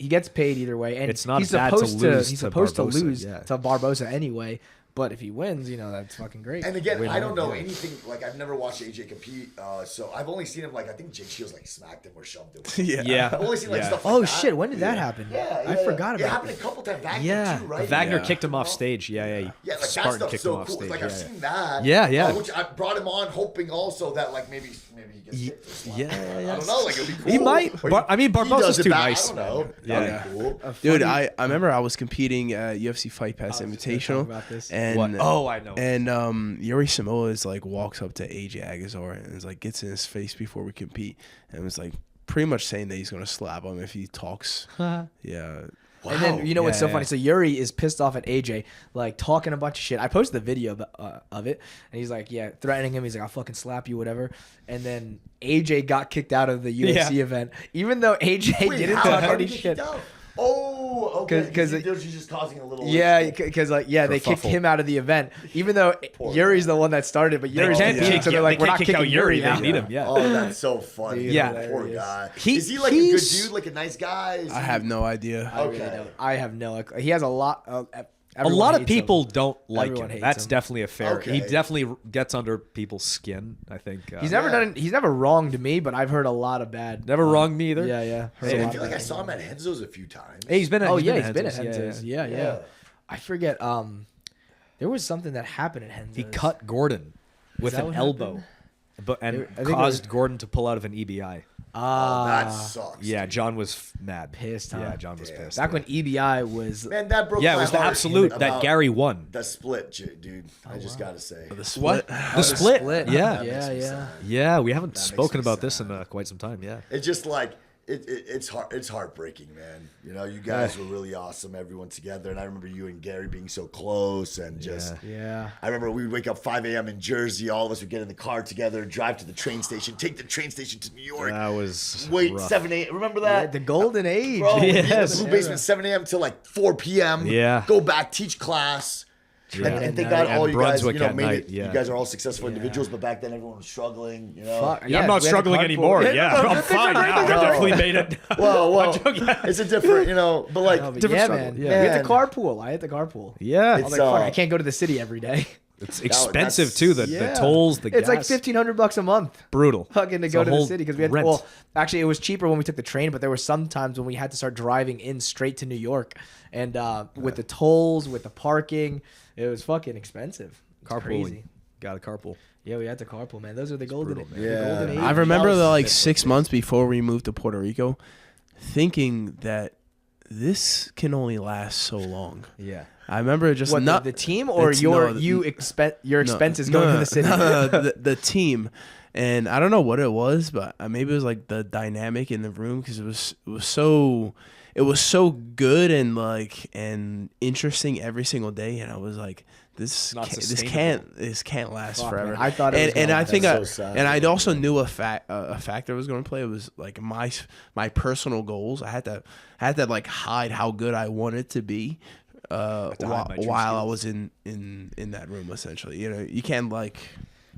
gets paid either way, and it's not he's supposed to lose to Barbosa anyway. But if he wins, that's fucking great. And again, I don't know anything. Like, I've never watched AJ compete, so I've only seen him, like, I think Jake Shields, like, smacked him or shoved him. Yeah. I've only seen, like, stuff like that. Shit, when did that happen? Yeah. I forgot about it. It happened a couple times. Wagner, too, right? Wagner kicked him off stage. Yeah, like, Spartan kicked him off stage. Like, I've seen that. Yeah. Which I brought him on hoping also that, like, maybe he gets kicked. Yeah. I don't know. Like, it'd be cool. He might. I mean, Barbosa's too nice. I don't know. Yeah. Cool. Dude, I remember I was competing at UFC Fight Pass Invitational. And I know. And Yuri Samoa is like walks up to AJ Agazar and is like gets in his face before we compete and was like pretty much saying that he's gonna slap him if he talks. Yeah. Wow. And then what's so funny? So Yuri is pissed off at AJ, like talking a bunch of shit. I posted the video of it, and he's like, threatening him. He's like, I'll fucking slap you, whatever. And then AJ got kicked out of the UFC event, even though AJ didn't talk any shit. Oh, okay. Because he's just causing a little. Yeah, because they kicked him out of the event, even though Yuri's the one that started. But Yuri's beating, so they're like, we're not kicking Yuri. They beat him. Yeah. Oh, that's so funny. Yeah, poor guy. Is he like a good dude, like a nice guy? I have no idea. Okay, I have no. He has a lot. A lot of people don't like him. That's him. definitely a fair. Okay. He definitely gets under people's skin. I think he's never wronged me, but I've heard a lot of bad. Never wronged me either. Yeah. I feel like I saw him at Henzo's a few times. Hey, he's been at Henzo's. Yeah. I forget. There was something that happened at Henzo's. He cut Gordon with an elbow, and caused Gordon to pull out of an EBI. That sucks. Yeah, dude. John was mad. Pissed, huh? Yeah, John was pissed. Back when EBI was... Man, that broke Yeah, it my was the heart absolute that Gary won. The split, dude. I just got to say. The split? The split? Yeah. Yeah. We haven't spoken about this in quite some time, yeah. It's just like... It's heartbreaking, man. You guys were really awesome, everyone together, and I remember you and Gary being so close, and just I remember we would wake up 5 a.m. in Jersey, all of us would get in the car together, drive to the train station, take the train station to New York. That was wait rough. 7 a.m. Remember that? The golden age. Bro, we'd be in the blue basement 7 a.m. till like 4 p.m. Yeah. Go back, teach class. Yeah. And thank God all you guys, Brunswick at made night, it. You guys are all successful individuals, but back then everyone was struggling. Fuck. I'm not struggling anymore. Yeah, I'm fine now. I definitely made it. Well, it's a different, but like different struggle. Man. Yeah. We had the carpool. I had the carpool. Yeah. I was like, fuck, I can't go to the city every day. It's expensive too. The tolls, the it's gas. like $1,500 a month. Brutal. Fucking to go to the city because we had rent. well, actually it was cheaper when we took the train, but there were some times when we had to start driving in straight to New York, and with the tolls, with the parking, it was fucking expensive. It's crazy. Got a carpool. Yeah, we had to carpool, man. Those are the golden, brutal, man. the golden age. I remember the 6 months before we moved to Puerto Rico, thinking that this can only last so long. Yeah. I remember just what, the team or your expenses going to the city? The team. And I don't know what it was, but maybe it was like the dynamic in the room because it was so good and interesting every single day, and I was like, this can't last forever. Man, I thought it was and I think so sad. and I also knew a factor was going to play. It was like my personal goals. I had to like hide how good I wanted to be while I was in that room. Essentially, you can't like.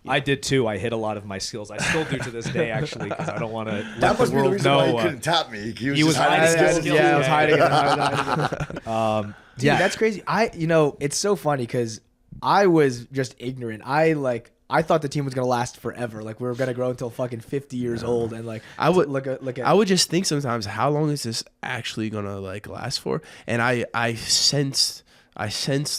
I did too. I hit a lot of my skills. I still do to this day, actually, because I don't want to That let must the be the world reason why know. he couldn't tap me. He was hiding his skills. Yeah, I was hiding it. Dude, Yeah. that's crazy. It's so funny because I was just ignorant. I thought the team was gonna last forever. Like we were gonna grow until fucking 50 years old, and like I would look at. I would just think sometimes, how long is this actually gonna like last for? And I sensed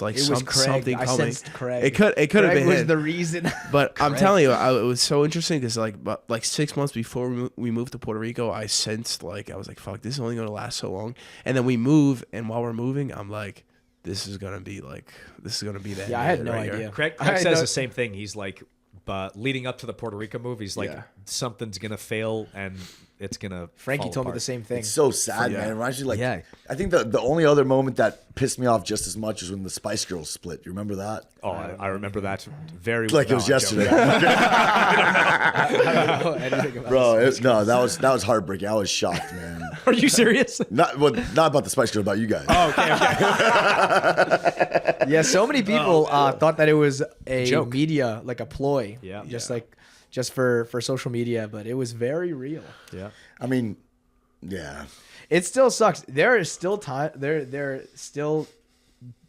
like It was Craig. something I coming. sensed Craig. It could have Craig been was him. the reason. But I'm telling you, it was so interesting because like 6 months before we moved to Puerto Rico, I sensed I was like, fuck, this is only gonna last so long. And then we move, and while we're moving, I'm like, this is gonna be that. Yeah, I had no right idea. here. Craig says the same thing. He's like, but leading up to the Puerto Rico move, he's like, something's gonna fail and it's gonna. Frankie told me the same thing. It's so sad, man. It reminds you I think the only other moment that pissed me off just as much is when the Spice Girls split. You remember that? Oh, I remember that very Like it was yesterday. Bro, that was heartbreaking. I was shocked, man. Are you serious? Not about the Spice Girls, about you guys. Oh, okay. Yeah, so many people thought that it was a Joke. media, like a ploy. Yeah. Just for social media, but it was very real. Yeah. I mean, yeah. It still sucks. There is still time. There are still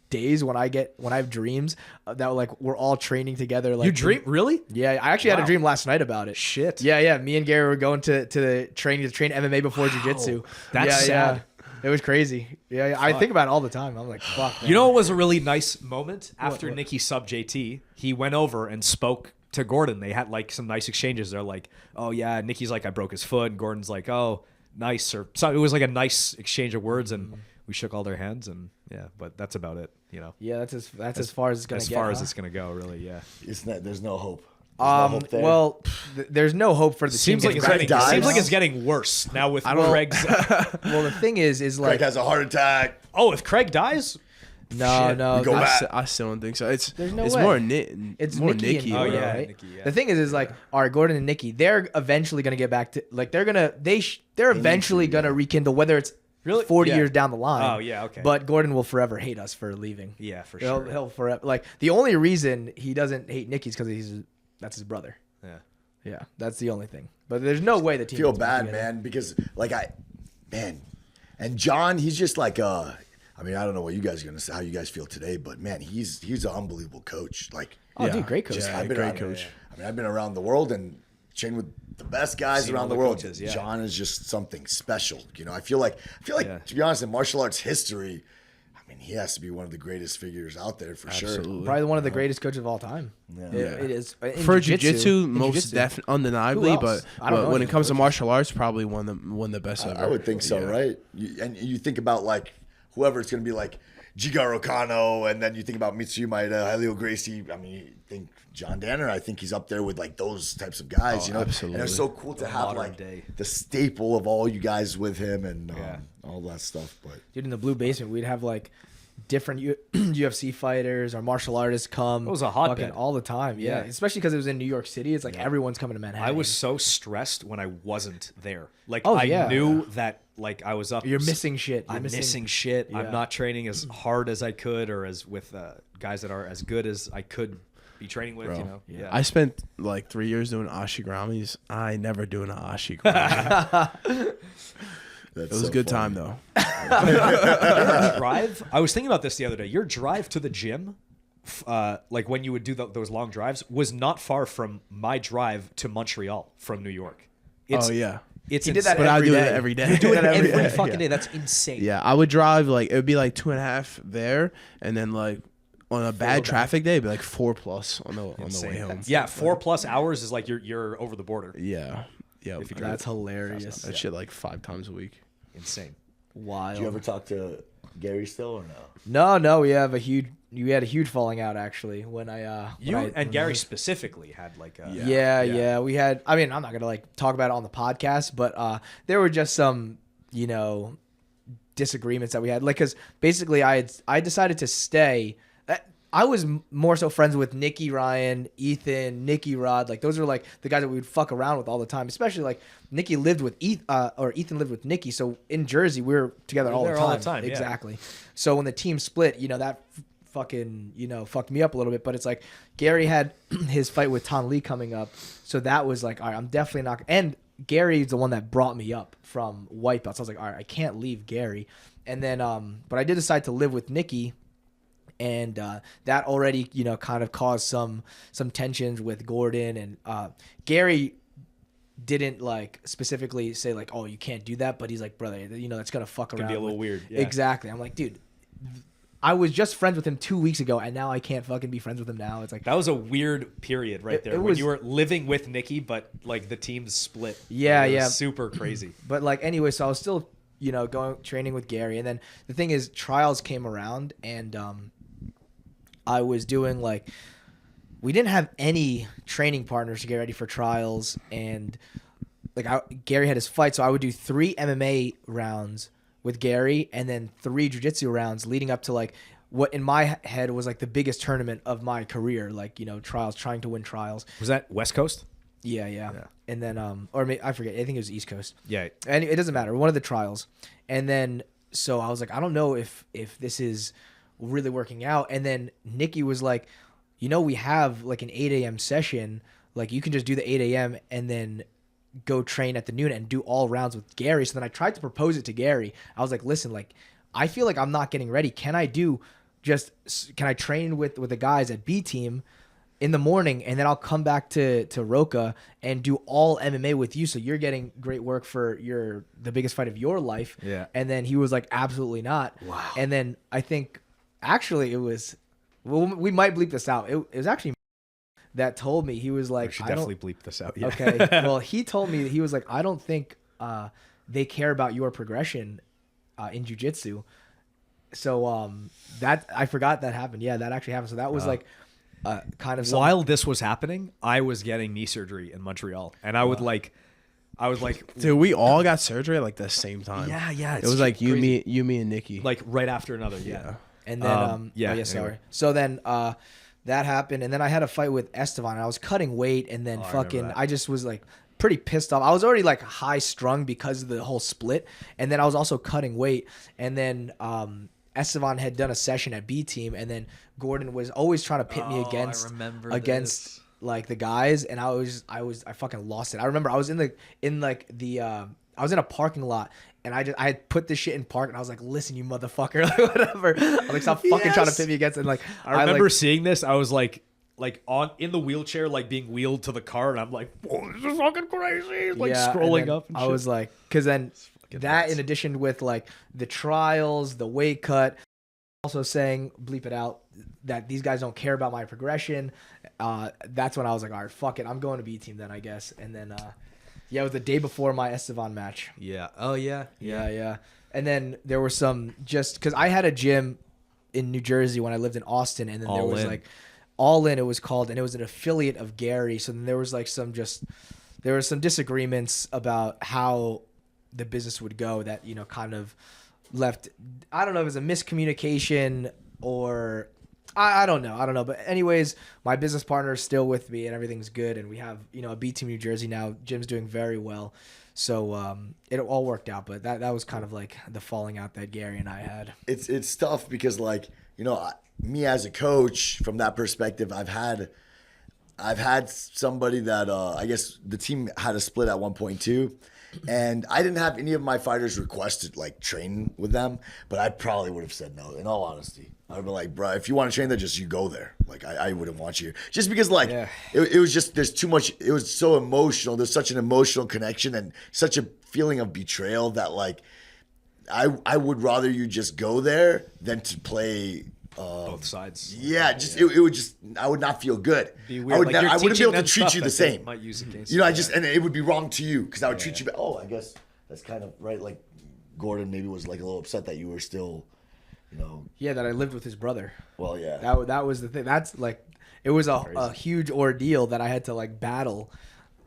days when I have dreams that like we're all training together. Like You dream really? Yeah, I actually had a dream last night about it. Shit. Yeah. Me and Gary were going to the train MMA before jiu-jitsu. That's sad. Yeah. It was crazy. Yeah, I think about it all the time. I'm like, fuck. Man. You know what was a really nice moment after Nicky subbed JT? He went over and spoke to Gordon. They had like some nice exchanges. They're like, oh yeah, Nicky's like, I broke his foot. And Gordon's like, oh, nice. Or so it was like a nice exchange of words, and we shook all their hands, and but that's about it. Yeah, that's as far as it's gonna as get. far as it's gonna go, really. Yeah. There's no hope. There's no hope there. Well, there's no hope for the Seems team. like it's getting worse now with Craig's. Well, the thing is like Craig has a heart attack. Oh, if Craig dies. No, Go back. I still don't think so. It's There's no it's way. more it's more Nicky. Nicky. And yeah, right? Nicky, yeah. The thing is like, all right, Gordon and Nicky, they're eventually gonna get back to like they're eventually gonna rekindle, whether it's Really? 40 Yeah. years down the line. Oh, yeah, okay. But Gordon will forever hate us for leaving. Yeah, for sure. He'll forever like the only reason he doesn't hate Nicky's because that's his brother. Yeah. Yeah, that's the only thing. But there's no way the team Feel gets back bad, together. man, because and John, he's just like I mean, I don't know what you guys are gonna say, how you guys feel today, but man, he's an unbelievable coach. Like, Dude, great coach. I've been around, coach. I mean, I've been around the world and trained with the best guys Seen all around the the world. coaches, yeah. John is just something special. I feel like to be honest, in martial arts history, I mean, he has to be one of the greatest figures out there for sure. Probably one of the greatest coaches of all time. Yeah. It is For jiu-jitsu, most jiu-jitsu. definitely, undeniably. Who else? I don't know when any it comes to martial arts, probably one of the best ever. I would think so, right? And you think about like whoever it's going to be, like Jigaro Kano, and then you think about Mitsuya Maeda, Helio Gracie. I mean, you think John Danner. I think he's up there with like those types of guys. Absolutely. And it's so cool to have modern like day. the staple of all you guys with him and all that stuff. But Dude, in the Blue Basement, we'd have like different UFC fighters or martial artists come. It was a hotbed. fucking all the time. Yeah, especially because it was in New York City. It's like everyone's coming to Manhattan. I was so stressed when I wasn't there. Like Oh, I yeah. knew that like I was up. You're missing shit. I'm missing shit. Yeah. I'm not training as hard as I could, or as with guys that are as good as I could be training with. Yeah. I spent like 3 years doing ashigramis. I never do an ashigrami. It was a good time though. Your drive. I was thinking about this the other day. Your drive to the gym like when you would do those long drives, was not far from my drive to Montreal from New York. Oh yeah. It's he did that But I do day. it every day. You do it every day. fucking day. That's insane. Yeah, I would drive like it would be like 2.5 there, and then like on a bad traffic day, it'd be like 4+ on the way home. Yeah, 4+ hours is like you're over the border. Yeah, yeah. If you drive. That's hilarious. That shit like 5 times a week. Insane. Wild. Did you ever talk to Gary still or no? No, we had a huge falling out actually when I and Gary specifically had like a yeah, we had. I mean, I'm not gonna like talk about it on the podcast, but there were just some disagreements that we had, like, because basically I decided to stay. I was more so friends with Nicky Ryan, Ethan, Nicky Rod. Like, those are like the guys that we would fuck around with all the time. Especially like Nicky lived with Ethan lived with Nicky. So in Jersey, we were together all the time. Yeah. Exactly. So when the team split, that fucking fucked me up a little bit. But it's like Gary had his fight with Ton Lee coming up, so that was like, all right, I'm definitely not. And Gary's the one that brought me up from white belt. So I was like, all right, I can't leave Gary. And then but I did decide to live with Nicky. And that already, kind of caused some tensions with Gordon, and Gary didn't like specifically say like, oh, you can't do that, but he's like, brother, that's gonna fuck around. Can be a little weird. Yeah. Exactly. I'm like, dude, I was just friends with him 2 weeks ago, and now I can't fucking be friends with him now. It's like, that was a weird period right there when you were living with Nicky, but like the teams split. Yeah. Super crazy. But like anyway, so I was still going training with Gary, and then the thing is, trials came around, and I was doing like, we didn't have any training partners to get ready for trials, and like Gary had his fight, so I would do 3 MMA rounds with Gary and then 3 jiu-jitsu rounds leading up to like what in my head was like the biggest tournament of my career, like trials, trying to win trials. Was that West Coast? Yeah. And then I forget, I think it was East Coast. Yeah. And it doesn't matter, one of the trials. And then so I was like, I don't know if this is really working out. And then Nicky was like, we have like an 8 a.m. session, like you can just do the 8 a.m. and then go train at the noon and do all rounds with Gary. So then I tried to propose it to Gary. I was like, listen, like I feel like I'm not getting ready. Can I train with the guys at B team in the morning, and then I'll come back to Roca and do all MMA with you, so you're getting great work for the biggest fight of your life. Yeah. And then he was like, absolutely not. Wow. And then I think actually it was, well, we might bleep this out. It was actually that told me, he was like, we should definitely bleep this out. Yeah. Okay. Well, he told me, he was like, I don't think they care about your progression in jiu-jitsu. So that, I forgot that happened. Yeah, that actually happened. So that was like kind of something. While this was happening, I was getting knee surgery in Montreal, and I was like, dude, we all got surgery at like the same time. Yeah. It was like you, me, and Nicky. Like right after another. Yeah. And then sorry. Anyway. So then that happened, and then I had a fight with Estevan, and I was cutting weight, and then I just was like pretty pissed off. I was already like high strung because of the whole split, and then I was also cutting weight, and then Estevan had done a session at B team, and then Gordon was always trying to pit me against like the guys, and I fucking lost it. I remember I was I was in a parking lot, and I had put this shit in park, and I was like, listen, you motherfucker, like whatever. I was like, stop fucking trying to pit me against it. And like I remember seeing this, I was like in the wheelchair, like being wheeled to the car, and I'm like, whoa, this is fucking crazy. Like scrolling up. And I was like, because then that in addition with like the trials, the weight cut, also saying, bleep it out, that these guys don't care about my progression. That's when I was like, all right, fuck it, I'm going to B team then, I guess. And then it was the day before my Estevan match. Yeah. Oh yeah. And then there were some, just because I had a gym in New Jersey when I lived in Austin, and then there was like All In, it was called, and it was an affiliate of Gary. So then there was like some disagreements about how the business would go that kind of left. I don't know if it's a miscommunication or I don't know, but anyways, my business partner is still with me and everything's good, and we have a B team New Jersey now. Jim's doing very well, so it all worked out. But that was kind of like the falling out that Gary and I had. It's tough because like me as a coach, from that perspective, I've had somebody that I guess the team had a split at one point too. And I didn't have any of my fighters request to like train with them, but I probably would have said no, in all honesty. I'd be like, bro, if you want to train there, just you go there. Like, I wouldn't want you here. Just because, like, it was just, there's too much, it was so emotional. There's such an emotional connection and such a feeling of betrayal that, like, I would rather you just go there than to play both sides. Yeah, just it would just, I would not feel good. Be weird. I wouldn't be able to treat you the same. Might use against you know, and it would be wrong to you because I would treat you. I guess that's kind of right. Like Gordon maybe was like a little upset that you were still, you know. Yeah, that I lived with his brother. Well, yeah. That was the thing. That's like, it was a huge ordeal that I had to like battle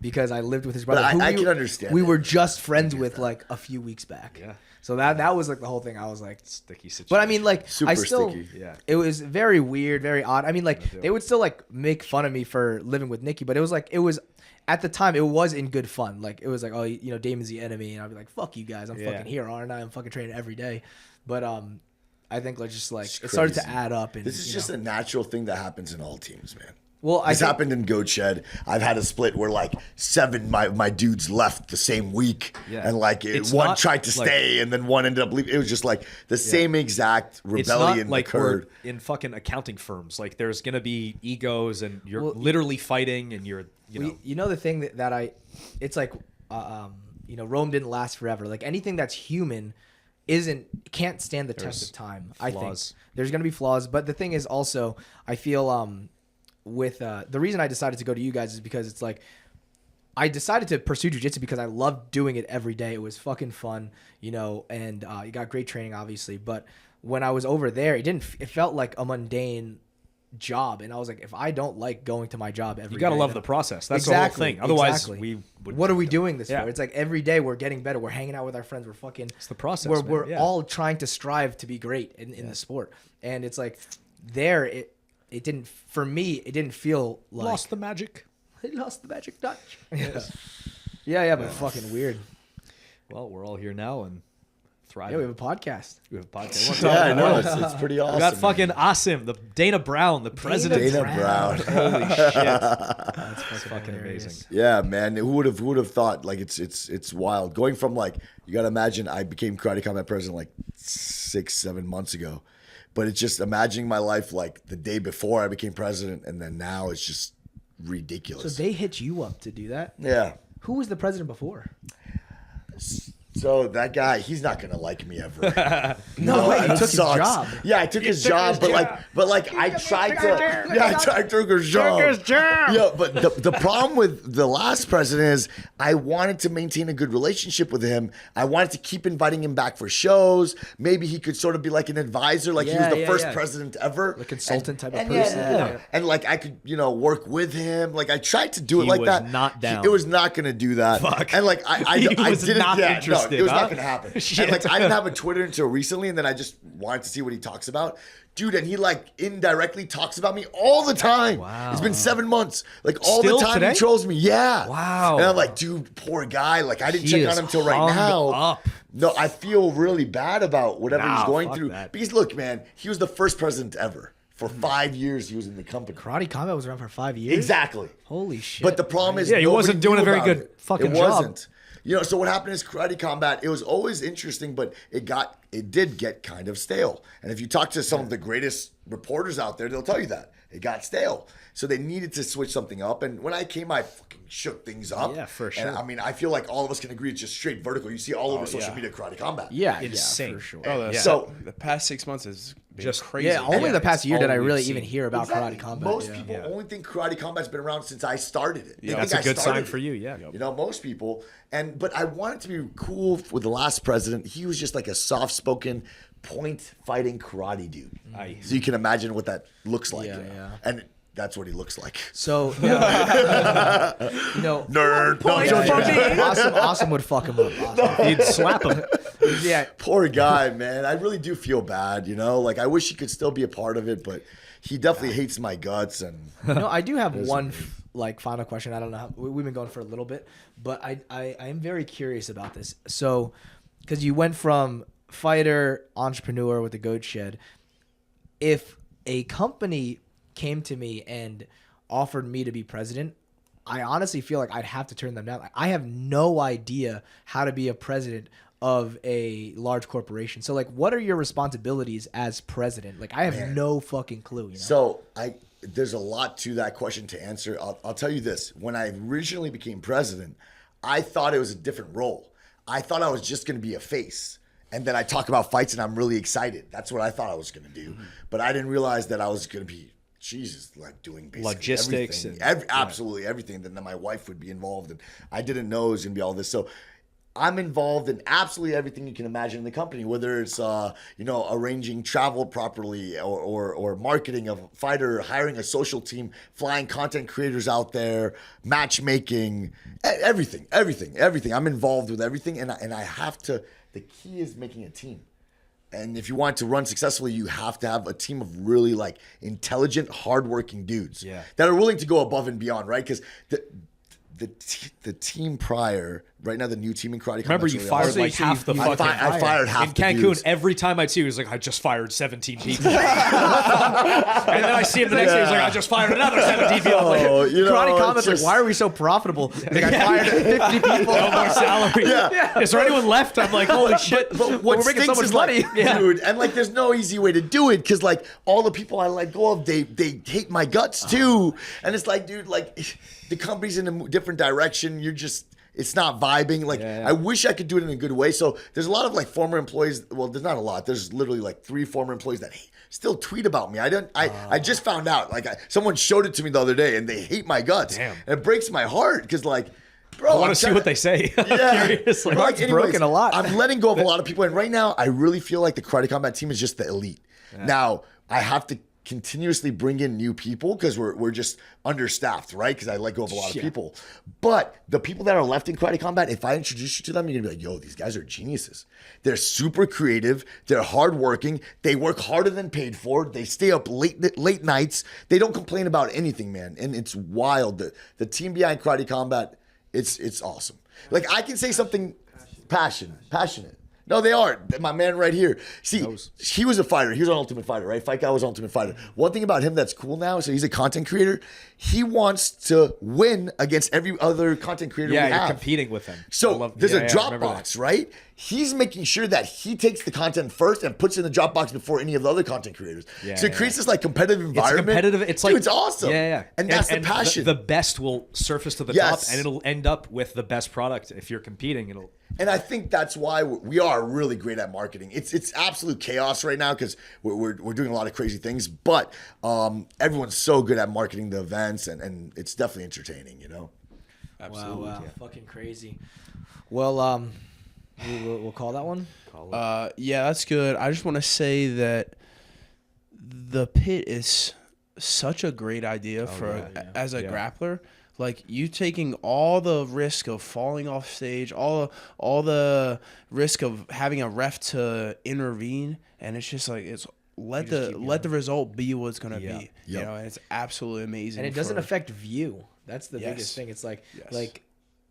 because I lived with his brother. But I can understand. We were just friends with like a few weeks back. Yeah. So that was like the whole thing. I was like sticky situation. But I mean, like Super I still, sticky. Yeah. It was very weird, very odd. I mean, like they would still like make fun of me for living with Nicky, but it was at the time it was in good fun. Like it was like, oh, you know, Damon's the enemy, and I'd be like, fuck you guys, I'm fucking here, aren't I? I'm fucking training every day. But I think like just like it started to add up. And this is just a natural thing that happens in all teams, man. Well, this happened in Goat Shed. I've had a split where like 7 my dudes left the same week, and like one tried to stay, and then one ended up leaving. It was just like the same exact rebellion like occurred. We're in fucking accounting firms. Like there's gonna be egos, and you're literally fighting, and you're you know the thing that it's like you know, Rome didn't last forever. Like anything that's human can't stand the test of time. Flaws. I think there's gonna be flaws, but the thing is also I feel with the reason I decided to go to you guys is because it's like I decided to pursue jiu-jitsu because I loved doing it every day. It was fucking fun, you know, and you got great training obviously, but when I was over there it felt like a mundane job, and I was like, if I don't like going to my job every day, you gotta love the process. That's the whole thing. Otherwise we would, what are we doing this for? It's like every day we're getting better, we're hanging out with our friends, we're fucking, it's the process, we're all trying to strive to be great in the sport. And it's like there it didn't, for me, it didn't feel like... Lost the magic. It lost the magic touch. Yeah, but fucking weird. Well, we're all here now and thriving. Yeah, we have a podcast. Yeah, I know. It's pretty awesome. We got fucking Asim, the Dana Brown, the president. Dana Brown. Holy shit. That's fucking amazing. Yeah, man. Who would have thought? Like it's wild. Going from like, you got to imagine I became Karate Combat president like 6-7 months ago. But it's just imagining my life like the day before I became president, and then now it's just ridiculous. So they hit you up to do that? Yeah. Who was the president before? So that guy, he's not gonna like me ever. No way, he took his job. Yeah, I took his job, but I tried to. Yeah, I took his job. Yeah, but the problem with the last president is I wanted to maintain a good relationship with him. I wanted to keep inviting him back for shows. Maybe he could sort of be like an advisor, like he was the first president ever, a consultant type of person. And like I could, work with him. Like I tried to do it like that. He was not down. It was not gonna do that. Fuck. And like I didn't. Not interested. It was not going to happen. And like I didn't have a Twitter until recently, and then I just wanted to see what he talks about. Dude, and he like indirectly talks about me all the time. Wow. It's been 7 months. Like all Still the time today? he trolls me. Yeah. Wow. And I'm like, dude, poor guy. Like I didn't He check is on him till right hung now. up. No, I feel really bad about whatever he's going fuck through. that. Because look, man, he was the first president ever. For 5 years he was in the company. Karate Combat was around for 5 years? Exactly. Holy shit. But the problem is, he wasn't doing a very good fucking it job. Wasn't. So what happened is Karate Combat, it was always interesting, but it did get kind of stale. And if you talk to some of the greatest reporters out there, they'll tell you that. It got stale. So they needed to switch something up. And when I came, I fucking shook things up. Yeah, for sure. And I mean, I feel like all of us can agree it's just straight vertical. You see all over social media Karate Combat. Yeah, insane. for sure. So the past 6 months is been Just crazy. Yeah, only the past year did I all really we've even seen. hear about Exactly. Karate Combat. Most people only think Karate Combat's been around since I started it. They Yeah, think that's a I good started sign for it. you, yeah. Most people. But I wanted to be cool with the last president. He was just like a soft-spoken, point-fighting karate dude. So you can imagine what that looks like. Yeah. And that's what he looks like. So, Nerd. Awesome would fuck him up. Awesome. He'd slap him. Yeah. Poor guy, man. I really do feel bad, Like, I wish he could still be a part of it, but he definitely hates my guts. And I do have one final question. I don't know how, we've been going for a little bit, but I am very curious about this. So, because you went from fighter, entrepreneur with the Goat Shed, if a company came to me and offered me to be president, I honestly feel like I'd have to turn them down. Like, I have no idea how to be a president of a large corporation. So like, what are your responsibilities as president? Like, I have no fucking clue. You know? So there's a lot to that question to answer. I'll tell you this. When I originally became president, I thought it was a different role. I thought I was just going to be a face. And then I talk about fights and I'm really excited. That's what I thought I was going to do. Mm-hmm. But I didn't realize that I was going to be, like doing basically logistics. Everything. Absolutely everything. Then my wife would be involved. And I didn't know it was going to be all this. So I'm involved in absolutely everything you can imagine in the company, whether it's, arranging travel properly or marketing a fighter, hiring a social team, flying content creators out there, matchmaking, everything. I'm involved with everything. And I have to, the key is making a team. And if you want to run successfully, you have to have a team of really like intelligent, hardworking dudes that are willing to go above and beyond, right? Because the team prior, right now the new team in karate. Remember, you fired like half the fucking. I fired half in the Cancun. dudes. Every time I'd see you, he was like, I just fired 17 people. And then I see him the next day, he's like, I just fired another 17 people. Karate Combat's like, why are we so profitable? Like, I fired 50 people. No more salary. Is there anyone left? I'm like, holy shit. But what we're making so much money. Dude, and like there's no easy way to do it because like all the people I let go of, they hate my guts too. And it's like, dude, like the company's in a different direction. It's not vibing. Like, I wish I could do it in a good way. So there's a lot of like former employees. Well, there's not a lot. There's literally like 3 former employees that still tweet about me. I just found out. Like, someone showed it to me the other day, and they hate my guts. Damn. And it breaks my heart because, like, bro, I want to see what they say. I'm curious. Like, it's broken a lot. I'm letting go of a lot of people, and right now, I really feel like the Karate Combat team is just the elite. Yeah. Now, I have to continuously bring in new people because we're just understaffed, right? Because I let go of a lot of people. But the people that are left in Karate Combat, if I introduce you to them, you're gonna be like, yo, these guys are geniuses. They're super creative. They're hardworking. They work harder than paid for. They stay up late nights. They don't complain about anything, man. And it's wild. The team behind Karate Combat, it's awesome. Like, I can say something passionate. No, they aren't. My man right here. See, he was a fighter. He was on Ultimate Fighter, right? Fight Guy was Ultimate Fighter. One thing about him that's cool now, so he's a content creator. He wants to win against every other content creator we have. Yeah, you're competing with him. So there's a Dropbox, right? He's making sure that he takes the content first and puts it in the Dropbox before any of the other content creators. So it creates this like competitive environment. It's competitive. It's like, dude, it's awesome. Yeah. And that's the passion. The best will surface to the top, and it'll end up with the best product. If you're competing, And I think that's why we are really great at marketing. It's absolute chaos right now because we're doing a lot of crazy things, but everyone's so good at marketing the events, and it's definitely entertaining, you know? Absolutely. Wow. Fucking crazy. Well, we'll call that one? Yeah, that's good. I just want to say that the pit is such a great idea as a grappler. Like, you taking all the risk of falling off stage, all the risk of having a ref to intervene, and it's just like let the result be what it's gonna be. You know, and it's absolutely amazing. And it doesn't affect view. That's the biggest thing. It's like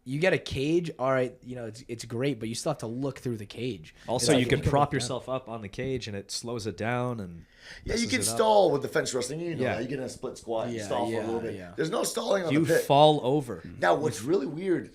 you get a cage, all right, you know, it's great, but you still have to look through the cage. Also, you can prop yourself up on the cage, and it slows it down. And you can stall with the fence wrestling. You know, you get in a split squat, you stall for a little bit. There's no stalling on the pit. You fall over. Now, what's really weird,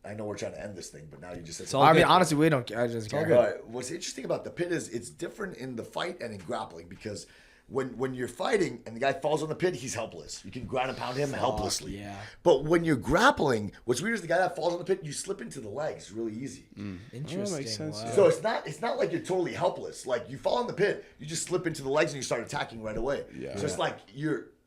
I know we're trying to end this thing, but now you just said I mean, honestly, we don't. I just care. Right. What's interesting about the pit is it's different in the fight and in grappling because when you're fighting and the guy falls on the pit, he's helpless. You can ground and pound him helplessly. Yeah. But when you're grappling, what's weird is the guy that falls on the pit, you slip into the legs really easy. Interesting. That makes sense. Wow. So it's not like you're totally helpless. Like, you fall in the pit, you just slip into the legs and you start attacking right away. Yeah. So it's like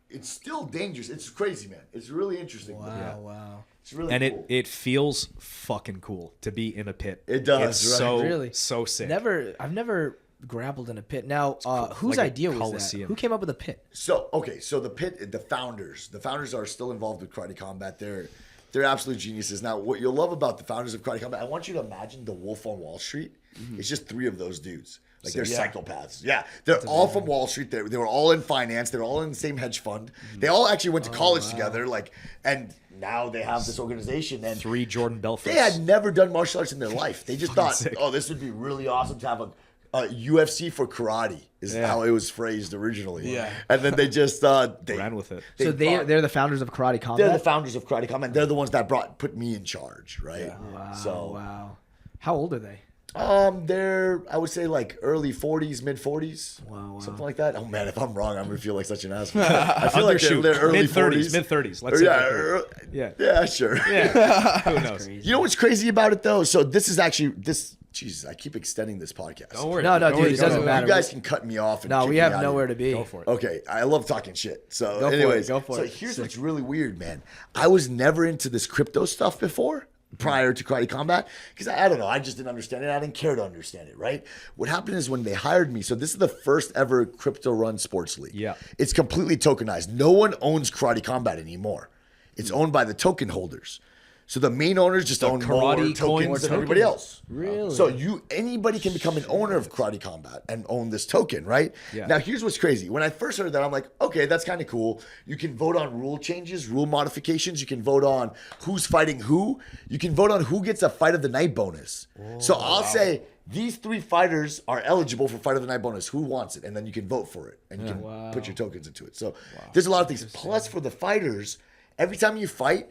it's still dangerous. It's crazy, man. It's really interesting. Wow. It's really cool. it feels fucking cool to be in a pit. It does, it's right? so sick. I've never grappled in a pit. Now, whose idea was that? Who came up with the pit? So the pit, the founders are still involved with Karate Combat. They're absolute geniuses. Now, what you'll love about the founders of Karate Combat, I want you to imagine the Wolf on Wall Street. It's just 3 of those dudes. Like, they're psychopaths. Yeah, they're all from Wall Street. They were all in finance. They're all in the same hedge fund. They all actually went to college together. Like, and now they have this organization. And 3 Jordan Belforts. They had never done martial arts in their life. They just thought, this would be really awesome to have UFC for karate is how it was phrased originally. Yeah. And then they just they ran with it. So they're the founders of Karate Combat? They're the founders of Karate Combat. They're the ones that put me in charge, right? Yeah. Wow. How old are they? They're, I would say, like early 40s, mid 40s. Wow. Something like that. Oh man, if I'm wrong, I'm gonna feel like such an asshole. I feel like they're early mid 30s, 40s. mid 30s. Let's say Yeah, sure. Yeah. Who knows? You know what's crazy about it though? So this is actually Jesus, I keep extending this podcast. Don't worry. No, dude, it doesn't matter. You guys can cut me off. And no, kick we me have out nowhere here. to be. Go for it. Okay, I love talking shit. So, Go anyways, for it. Here's what's really weird, man. I was never into this crypto stuff before, prior to Karate Combat, because I don't know, I just didn't understand it. I didn't care to understand it, right? What happened is when they hired me, so this is the first ever crypto-run sports league. Yeah. It's completely tokenized. No one owns Karate Combat anymore. It's owned by the token holders. So the main owners just own more tokens than everybody else. Really? So anybody can become an owner of Karate Combat and own this token, right? Yeah. Now here's what's crazy. When I first heard that, I'm like, okay, that's kind of cool. You can vote on rule changes, rule modifications. You can vote on who's fighting who. You can vote on who gets a fight of the night bonus. So I'll say these 3 fighters are eligible for fight of the night bonus. Who wants it? And then you can vote for it and you can put your tokens into it. So there's a lot of things. Plus for the fighters, every time you fight,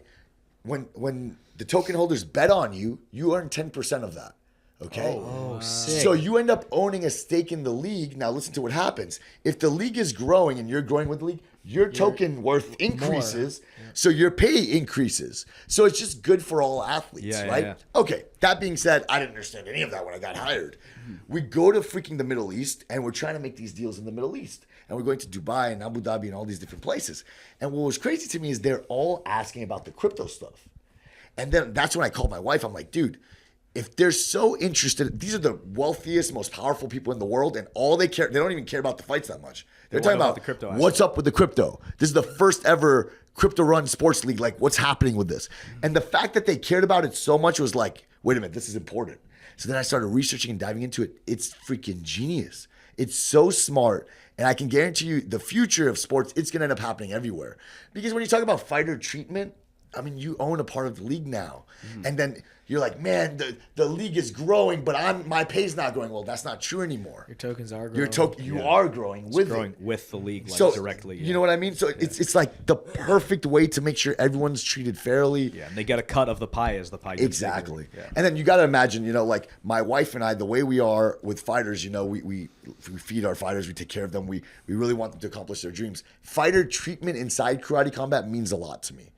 when the token holders bet on you, you earn 10% of that. Okay? Sick. So you end up owning a stake in the league. Now listen to what happens. If the league is growing and you're growing with the league, your token worth increases, so your pay increases. So it's just good for all athletes, right? Yeah. Okay, that being said, I didn't understand any of that when I got hired. We go to freaking the Middle East and we're trying to make these deals in the Middle East. And we're going to Dubai and Abu Dhabi and all these different places. And what was crazy to me is they're all asking about the crypto stuff. And then that's when I called my wife. I'm like, dude, if they're so interested, these are the wealthiest, most powerful people in the world, and all they care, they don't even care about the fights that much. They're talking about the crypto what's up with the crypto. This is the first ever crypto run sports league. Like, what's happening with this? And the fact that they cared about it so much was like, wait a minute, this is important. So then I started researching and diving into it. It's freaking genius. It's so smart. And I can guarantee you the future of sports, it's going to end up happening everywhere. Because when you talk about fighter treatment, I mean, you own a part of the league now. And then you're like, man, the league is growing, but my pay's not growing. Well, that's not true anymore. Your tokens are growing. You are growing with it. With the league, like, So directly. you know what I mean? So it's like the perfect way to make sure everyone's treated fairly. Yeah, and they get a cut of the pie as the pie gets Exactly. bigger. Yeah. And then you got to imagine, like my wife and I, the way we are with fighters, we feed our fighters, we take care of them. We really want them to accomplish their dreams. Fighter treatment inside Karate Combat means a lot to me.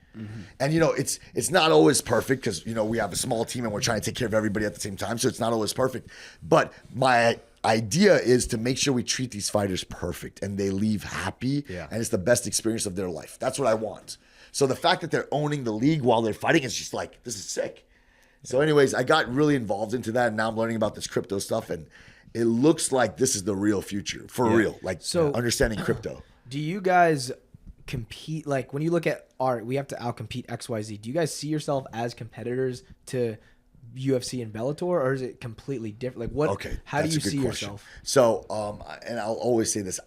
And it's not always perfect because we have a small team and we're trying to take care of everybody at the same time, so it's not always perfect. But my idea is to make sure we treat these fighters perfect and they leave happy, and it's the best experience of their life. That's what I want. So the fact that they're owning the league while they're fighting is just like, this is sick. So anyways, I got really involved into that, and now I'm learning about this crypto stuff, and it looks like this is the real future for real. Like, So- understanding crypto. Do you guys compete, like when you look at art, we have to outcompete XYZ. Do you guys see yourself as competitors to UFC and Bellator, or is it completely different? Like what? Okay, how do that's you a good see question. yourself? So, and I'll always say this: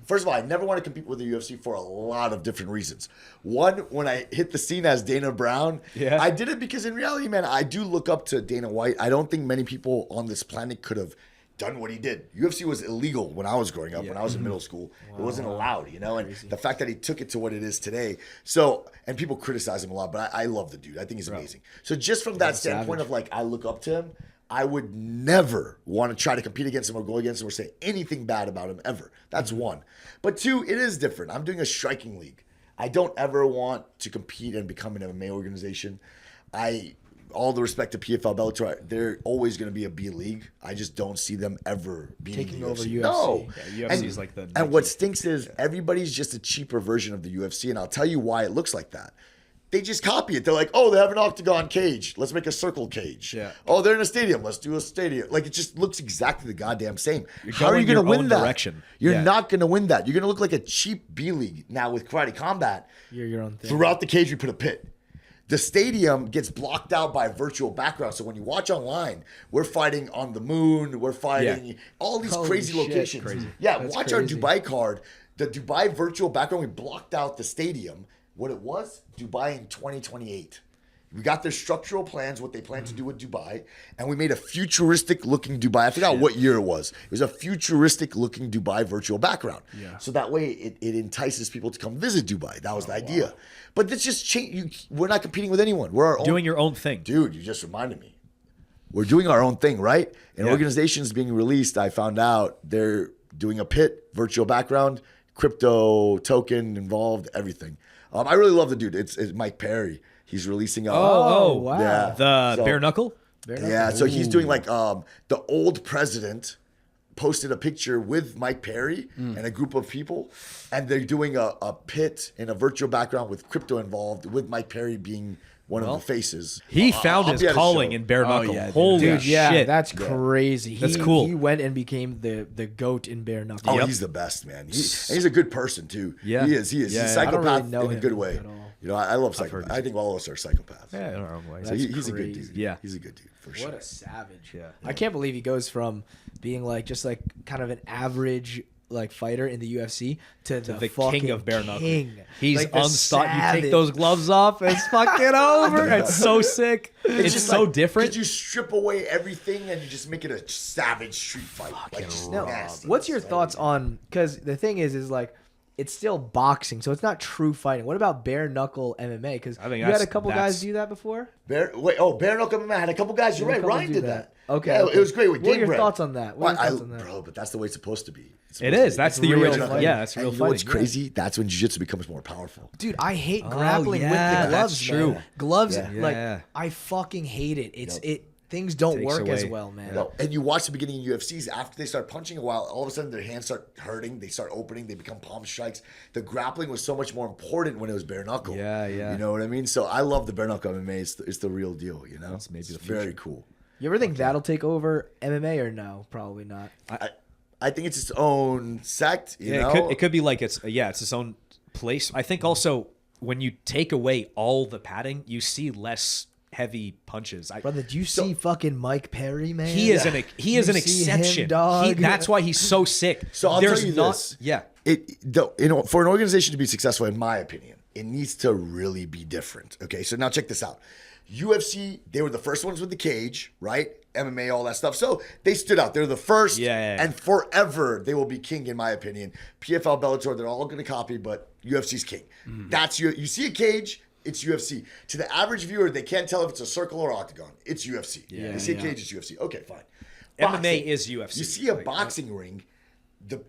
first of all, I never want to compete with the UFC for a lot of different reasons. One, when I hit the scene as Dana Brown, I did it because in reality, man, I do look up to Dana White. I don't think many people on this planet could have done what he did. UFC was illegal when I was growing up, when I was in middle school. It wasn't allowed, and the fact that he took it to what it is today. So, and people criticize him a lot, but I love the dude. I think he's amazing. So just from that standpoint of like, I look up to him, I would never want to try to compete against him or go against him or say anything bad about him ever. That's one. But two, it is different. I'm doing a striking league. I don't ever want to compete and become an MMA organization. All the respect to PFL, Bellator, they're always going to be a B league. I just don't see them ever being Taking the over UFC. UFC. No. Yeah, UFC is like the And what stinks is everybody's just a cheaper version of the UFC, and I'll tell you why it looks like that. They just copy it. They're like, oh, they have an octagon cage. Let's make a circle cage. Yeah. Oh, they're in a stadium. Let's do a stadium. Like, it just looks exactly the goddamn same. You're How are you going going to your win own that? direction. You're not going to win that. You're going to look like a cheap B league. Now, with Karate Combat, You're your own thing. throughout the cage, we put a pit. The stadium gets blocked out by a virtual background. So when you watch online, we're fighting on the moon. We're fighting all these Holy crazy shit, locations. crazy. Yeah, That's watch crazy. our Dubai card. The Dubai virtual background, we blocked out the stadium. What it was, Dubai in 2028. We got their structural plans, what they plan to do with Dubai, and we made a futuristic looking Dubai. I forgot what year it was. It was a futuristic looking Dubai virtual background. Yeah. So that way it entices people to come visit Dubai. That was the idea. Wow. But this just changed. We're not competing with anyone. We're our own. Doing your own thing. Dude, you just reminded me. We're doing our own thing, right? And organizations being released, I found out they're doing a pit, virtual background, crypto, token involved, everything. I really love the dude. It's Mike Perry. He's releasing a wow. Yeah. The bare knuckle? Yeah, so he's doing like the old president posted a picture with Mike Perry and a group of people, and they're doing a pit in a virtual background with crypto involved, with Mike Perry being one of the faces. He found his calling in bare knuckle. Holy dude, shit. That's crazy. That's cool. He went and became the GOAT in bare knuckle. Oh, he's the best, man. He's a good person too. Yeah. He is. He's a psychopath in a good way. At all. You know, I love psychopaths. I think all of us are psychopaths. Yeah, in our own way. So he's a good dude. Yeah. He's a good dude for sure. What a savage. Yeah. I can't believe he goes from being like just like kind of an average like fighter in the UFC to the fucking king of bare knuckle. He's like unstoppable. You take those gloves off, it's fucking over. It's so sick. It's just so different. Because you strip away everything and you just make it a savage street fight. Like just nasty. What's your thoughts on? Because the thing is like. It's still boxing, so it's not true fighting. What about bare knuckle MMA? Because you had a couple guys do that before. Bare knuckle MMA. I had a couple guys. You're right. Ryan did that. Okay, yeah, it was great with What are your thoughts on that? Bro, but that's the way it's supposed to be. It is. That's the original. Yeah, that's real fighting. You know what's crazy? That's when jiu-jitsu becomes more powerful. Dude, I hate grappling with the gloves. That's true. Man. Gloves, like I fucking hate it. Things don't work as well, man. No. And you watch the beginning of UFCs, after they start punching a while, all of a sudden their hands start hurting, they start opening, they become palm strikes. The grappling was so much more important when it was bare knuckle. Yeah. You know what I mean? So I love the bare knuckle MMA. It's the real deal, you know? It's very cool. You ever think that'll take over MMA or no? Probably not. I think it's its own sect, you know? It could be like it's its own place. I think also when you take away all the padding, you see less heavy punches. Brother, do you see fucking Mike Perry, man? He is an exception. That's why he's so sick. So I'll tell you this. Yeah. For an organization to be successful, in my opinion, it needs to really be different. Okay, so now check this out. UFC, they were the first ones with the cage, right? MMA, all that stuff. So they stood out. They're the first, and forever they will be king, in my opinion. PFL, Bellator, they're all going to copy, but UFC's king. That's you see a cage, it's UFC. To the average viewer, they can't tell if it's a circle or octagon. It's UFC. They see a cage, it's UFC. Okay, fine. Boxing, MMA is UFC. You see a boxing ring.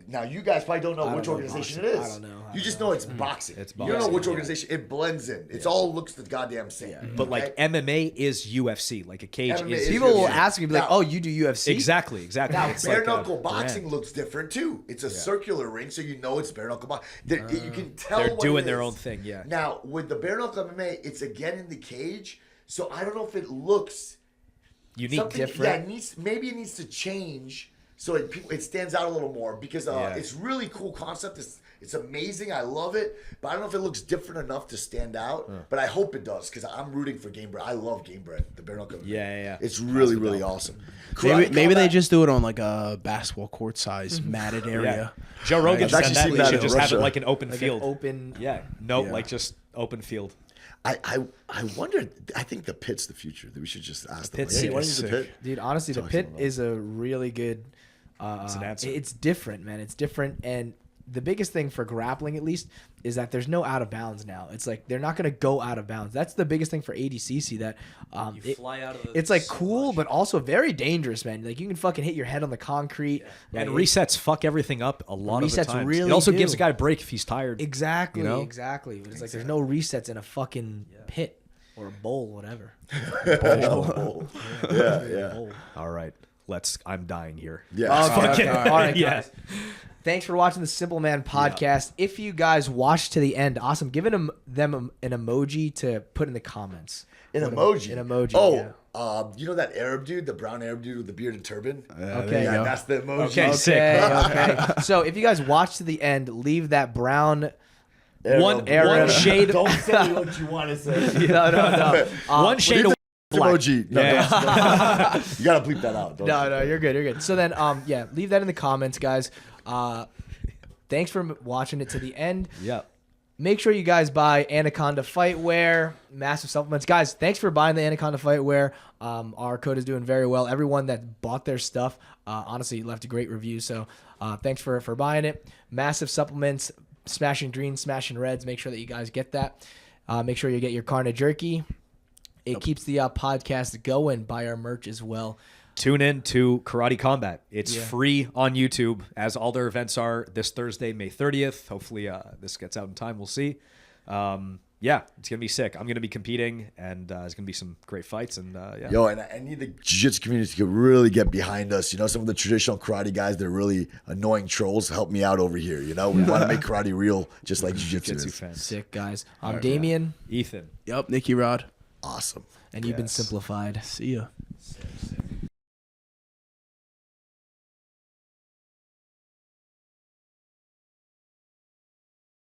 Now, you guys probably don't know which organization it is. I don't know. You just know it's boxing. It's boxing. You don't know which organization. It blends in. It's all looks the goddamn same. But like MMA is UFC. Like a cage is. People will ask me, like, "Oh, you do UFC?" Exactly. Now, bare knuckle boxing looks different too. It's a circular ring, so you know it's bare knuckle boxing. You can tell they're doing their own thing. Yeah. Now, with the bare knuckle MMA, it's again in the cage, so I don't know if it looks unique, different. Yeah, maybe it needs to change. So it stands out a little more because it's really cool concept. It's amazing. I love it. But I don't know if it looks different enough to stand out. But I hope it does because I'm rooting for Game Bread. I love Game Bread, the bare knuckle. Yeah. It's really, really awesome. Maybe they just do it on like a basketball court size matted area. Yeah. Joe Rogan said that they should just have it like an open field. Like just open field. I wonder. I think the pit's the future. We should just ask them. Hey, what is the pit? Dude, honestly, the pit is a really good. It's an answer. It's different, man. It's different, and the biggest thing for grappling, at least, is that there's no out of bounds now. It's like they're not gonna go out of bounds. That's the biggest thing for ADCC. That fly out of the. It's like cool, but also very dangerous, man. Like you can fucking hit your head on the concrete. And resets fuck everything up a lot of the time. Really it also gives a guy a break if he's tired. Exactly, exactly. But it's like there's no resets in a fucking pit or a bowl, whatever. Bowl. Yeah. All right. I'm dying here. Yeah. Okay. All right, guys. Thanks for watching the Simple Man podcast. If you guys watched to the end, awesome. Give them an emoji to put in the comments. An emoji? An emoji. Oh, you know that Arab dude, the brown Arab dude with the beard and turban? Okay. Yeah, that's the emoji. Okay, sick. Okay. So if you guys watch to the end, leave that brown... One shade. Don't say what you want to say. No. One shade of black. Emoji. No, you gotta bleep that out. No, you're good. So then, leave that in the comments, guys. Thanks for watching it to the end. Yeah. Make sure you guys buy Anaconda Fightwear, massive supplements. Guys, thanks for buying the Anaconda Fightwear. Our code is doing very well. Everyone that bought their stuff, honestly, left a great review. So thanks for buying it. Massive supplements, smashing greens, smashing reds. Make sure that you guys get that. Make sure you get your Carne Jerky. It keeps the podcast going. Buy our merch as well. Tune in to Karate Combat. It's free on YouTube, as all their events are this Thursday, May 30th. Hopefully this gets out in time. We'll see. It's going to be sick. I'm going to be competing, and there's going to be some great fights. And Yo, and I need the jiu-jitsu community to really get behind us. You know, some of the traditional karate guys that are really annoying trolls help me out over here. You know, we want to make karate real, just like jiu-jitsu is. Fans. Sick, guys. I'm Damien. Ethan. Yep, Nicky Rod. Awesome. And you've been Simplified. See ya.